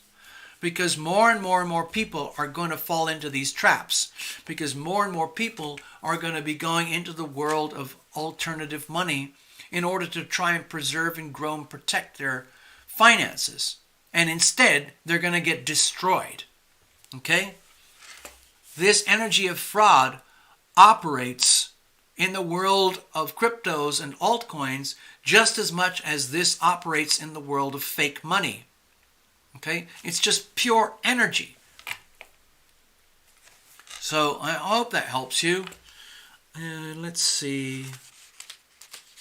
Because more and more and more people are going to fall into these traps. Because more and more people are going to be going into the world of alternative money in order to try and preserve and grow and protect their finances. And instead, they're going to get destroyed. Okay? This energy of fraud operates in the world of cryptos and altcoins just as much as this operates in the world of fake money. Okay? It's just pure energy. So I hope that helps you. Let's see.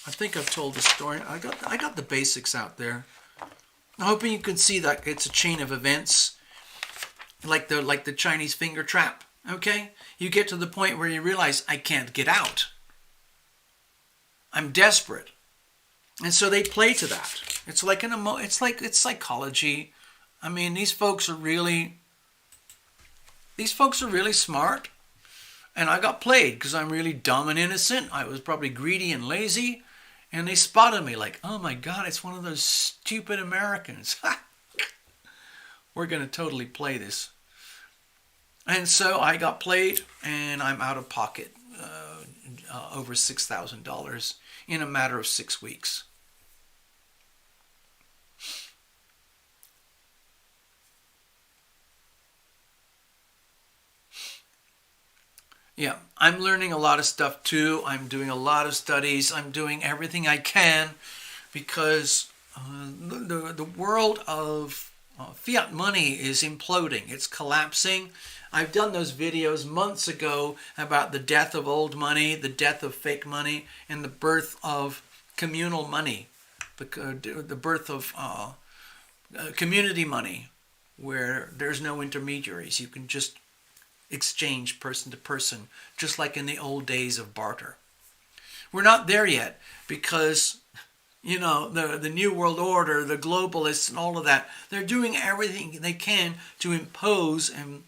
I think I've told the story. I got the basics out there. I'm hoping you can see that it's a chain of events, like the Chinese finger trap. Okay? You get to the point where you realize I can't get out. I'm desperate, and so they play to that. It's like it's psychology. I mean, these folks are really smart, and I got played because I'm really dumb and innocent. I was probably greedy and lazy, And they spotted me like, oh my God, it's one of those stupid Americans. We're going to totally play this. And so I got played, and I'm out of pocket over $6,000 in a matter of 6 weeks. Yeah, I'm learning a lot of stuff too. I'm doing a lot of studies. I'm doing everything I can because the world of fiat money is imploding. It's collapsing. I've done those videos months ago about the death of old money, the death of fake money, and the birth of communal money, the birth of community money, where there's no intermediaries. You can just exchange person to person, just like in the old days of barter. We're not there yet because, you know, the New World Order, the globalists and all of that, they're doing everything they can to impose and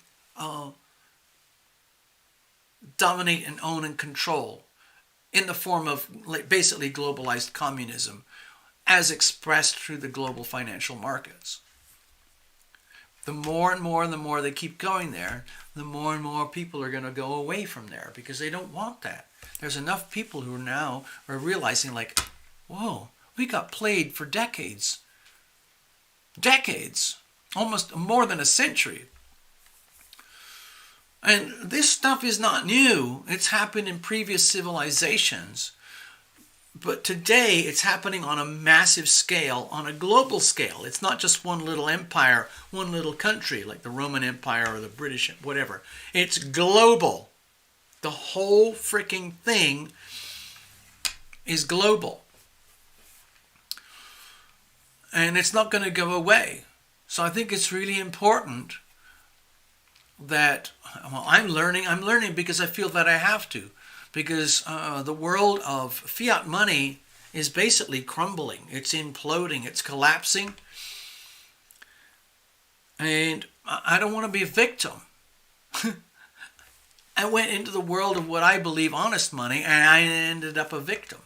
dominate and own and control in the form of basically globalized communism as expressed through the global financial markets. The more and more and the more they keep going there, the more and more people are going to go away from there because they don't want that. There's enough people who now are realizing like, whoa, we got played for decades. Decades. Almost more than a century. And this stuff is not new. It's happened in previous civilizations. But today it's happening on a massive scale, on a global scale. It's not just one little empire, one little country like the Roman Empire or the British, whatever. It's global. The whole freaking thing is global. And it's not going to go away. So I think it's really important that, well, I'm learning because I feel that I have to. Because the world of fiat money is basically crumbling. It's imploding. It's collapsing. And I don't want to be a victim. I went into the world of what I believe honest money, and I ended up a victim.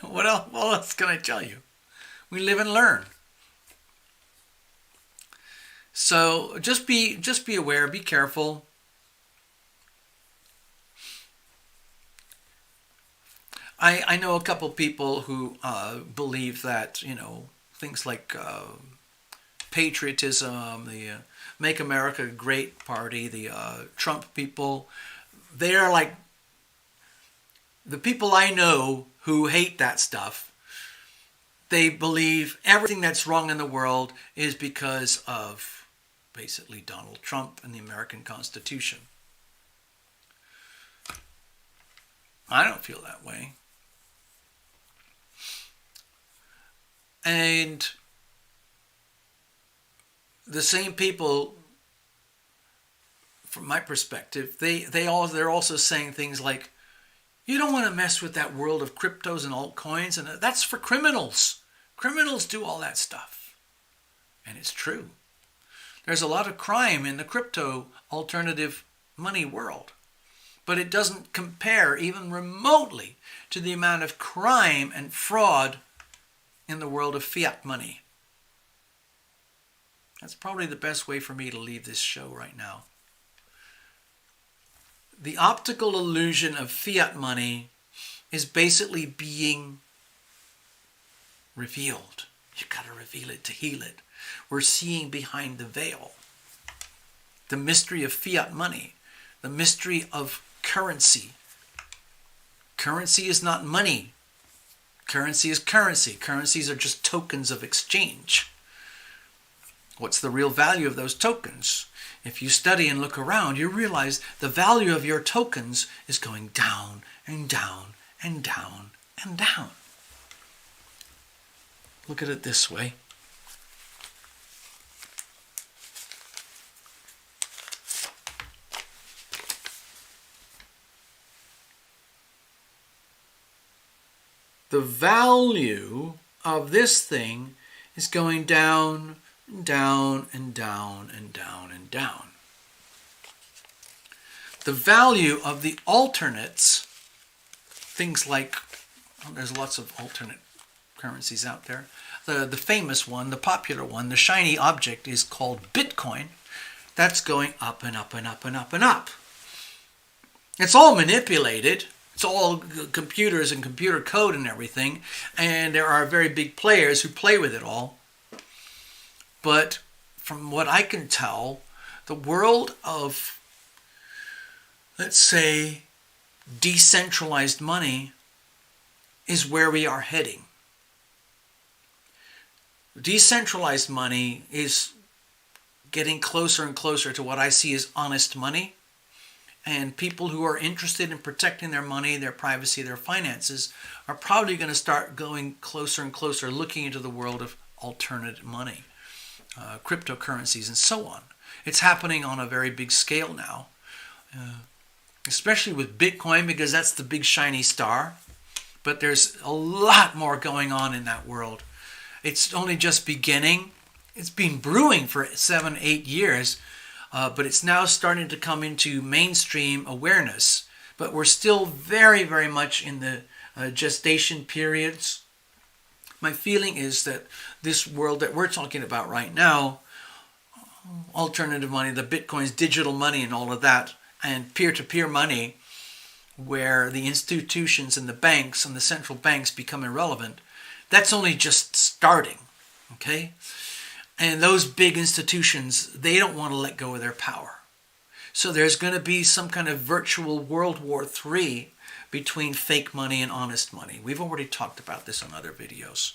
What else can I tell you? We live and learn. So just be aware, be careful. I know a couple people who believe that, you know, things like patriotism, the Make America Great Party, the Trump people, they are like the people I know who hate that stuff. They believe everything that's wrong in the world is because of basically Donald Trump and the American Constitution. I don't feel that way. And the same people, from my perspective, they're also saying things like, you don't want to mess with that world of cryptos and altcoins, and that's for criminals. Criminals do all that stuff. And it's true. There's a lot of crime in the crypto alternative money world. But it doesn't compare even remotely to the amount of crime and fraud in the world of fiat money. That's probably the best way for me to leave this show right now. The optical illusion of fiat money is basically being revealed. You've got to reveal it to heal it. We're seeing behind the veil. The mystery of fiat money. The mystery of currency. Currency is not money. Currency is currency. Currencies are just tokens of exchange. What's the real value of those tokens? If you study and look around, you realize the value of your tokens is going down and down and down and down. Look at it this way. The value of this thing is going down and down and down and down and down. the value of the alternates, things like, well, there's lots of alternate currencies out there. The famous one, the popular one, the shiny object is called Bitcoin. That's going up and up and up and up and up. It's all manipulated. It's all computers and computer code and everything. And there are very big players who play with it all. But from what I can tell, the world of, let's say, decentralized money is where we are heading. Decentralized money is getting closer and closer to what I see as honest money. And people who are interested in protecting their money, their privacy, their finances are probably going to start going closer and closer, looking into the world of alternative money, cryptocurrencies, and so on. It's happening on a very big scale now, especially with Bitcoin, because that's the big shiny star. But there's a lot more going on in that world. It's only just beginning. It's been brewing for 7-8 years, but it's now starting to come into mainstream awareness. But we're still very, very much in the gestation periods. My feeling is that this world that we're talking about right now, alternative money, the Bitcoins, digital money and all of that, and peer-to-peer money, where the institutions and the banks and the central banks become irrelevant, that's only just starting, okay? And those big institutions, they don't want to let go of their power. So there's going to be some kind of virtual World War III between fake money and honest money. We've already talked about this on other videos.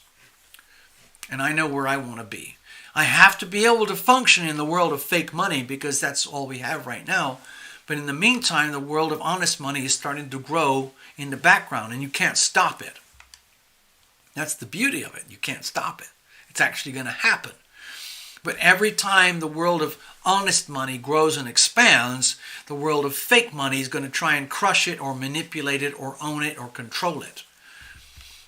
And I know where I want to be. I have to be able to function in the world of fake money because that's all we have right now. But in the meantime, the world of honest money is starting to grow in the background, and you can't stop it. That's the beauty of it. You can't stop it. It's actually going to happen. But every time the world of honest money grows and expands, the world of fake money is going to try and crush it or manipulate it or own it or control it.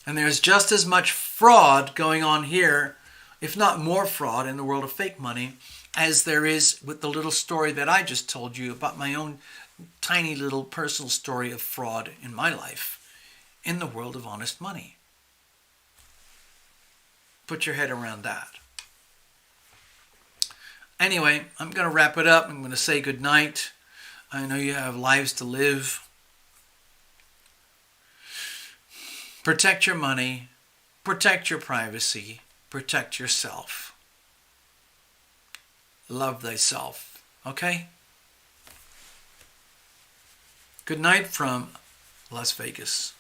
And there's just as much fraud going on here, if not more fraud, in the world of fake money as there is with the little story that I just told you about my own tiny little personal story of fraud in my life in the world of honest money. Put your head around that. Anyway, I'm going to wrap it up. I'm going to say good night. I know you have lives to live. Protect your money. Protect your privacy. Protect yourself. Love thyself. Okay? Good night from Las Vegas.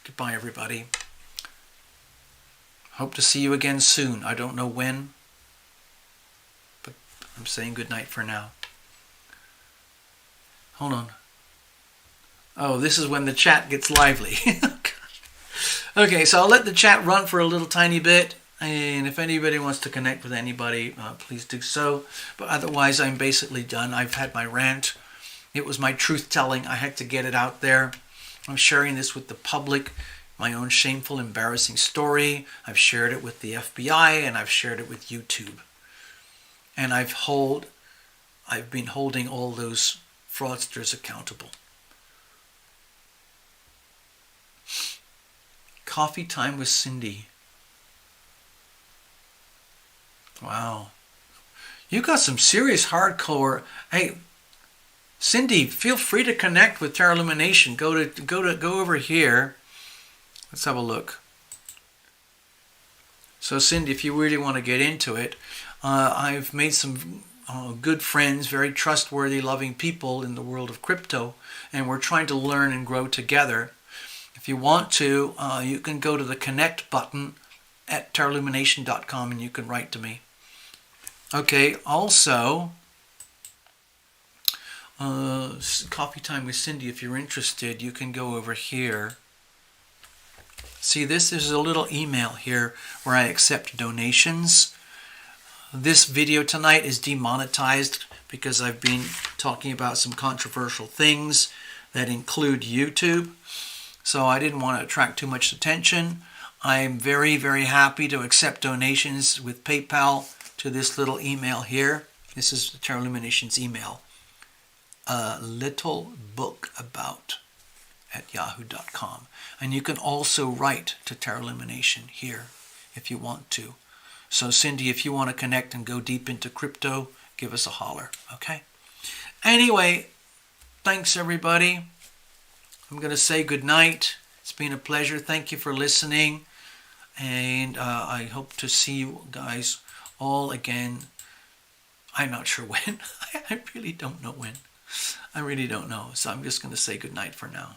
Goodbye, everybody. Hope to see you again soon. I don't know when, but I'm saying good night for now. Hold on. Oh, this is when the chat gets lively. Okay, so I'll let the chat run for a little tiny bit. And if anybody wants to connect with anybody, please do so. But otherwise, I'm basically done. I've had my rant. It was my truth-telling. I had to get it out there. I'm sharing this with the public, my own shameful, embarrassing story. I've shared it with the FBI, and I've shared it with YouTube. And I've been holding all those fraudsters accountable. Coffee time with Cindy. Wow. You got some serious hardcore. Hey, Cindy, feel free to connect with Terra Elimination. Go over here. Let's have a look. So Cindy, if you really want to get into it, I've made some good friends, very trustworthy, loving people in the world of crypto, and we're trying to learn and grow together. If you want to, you can go to the connect button at terraillumination.com and you can write to me. Okay, also, coffee time with Cindy, if you're interested, you can go over here. See, this is a little email here where I accept donations. This video tonight is demonetized because I've been talking about some controversial things that include YouTube. So I didn't want to attract too much attention. I'm very, very happy to accept donations with PayPal to this little email here. This is Terra Illumination's email. alittlebookabout@yahoo.com. And you can also write to Terra Elimination here if you want to. So Cindy, if you want to connect and go deep into crypto, give us a holler, okay? Anyway, thanks everybody. I'm going to say good night. It's been a pleasure. Thank you for listening. And I hope to see you guys all again. I'm not sure when. I really don't know when. I really don't know. So I'm just going to say good night for now.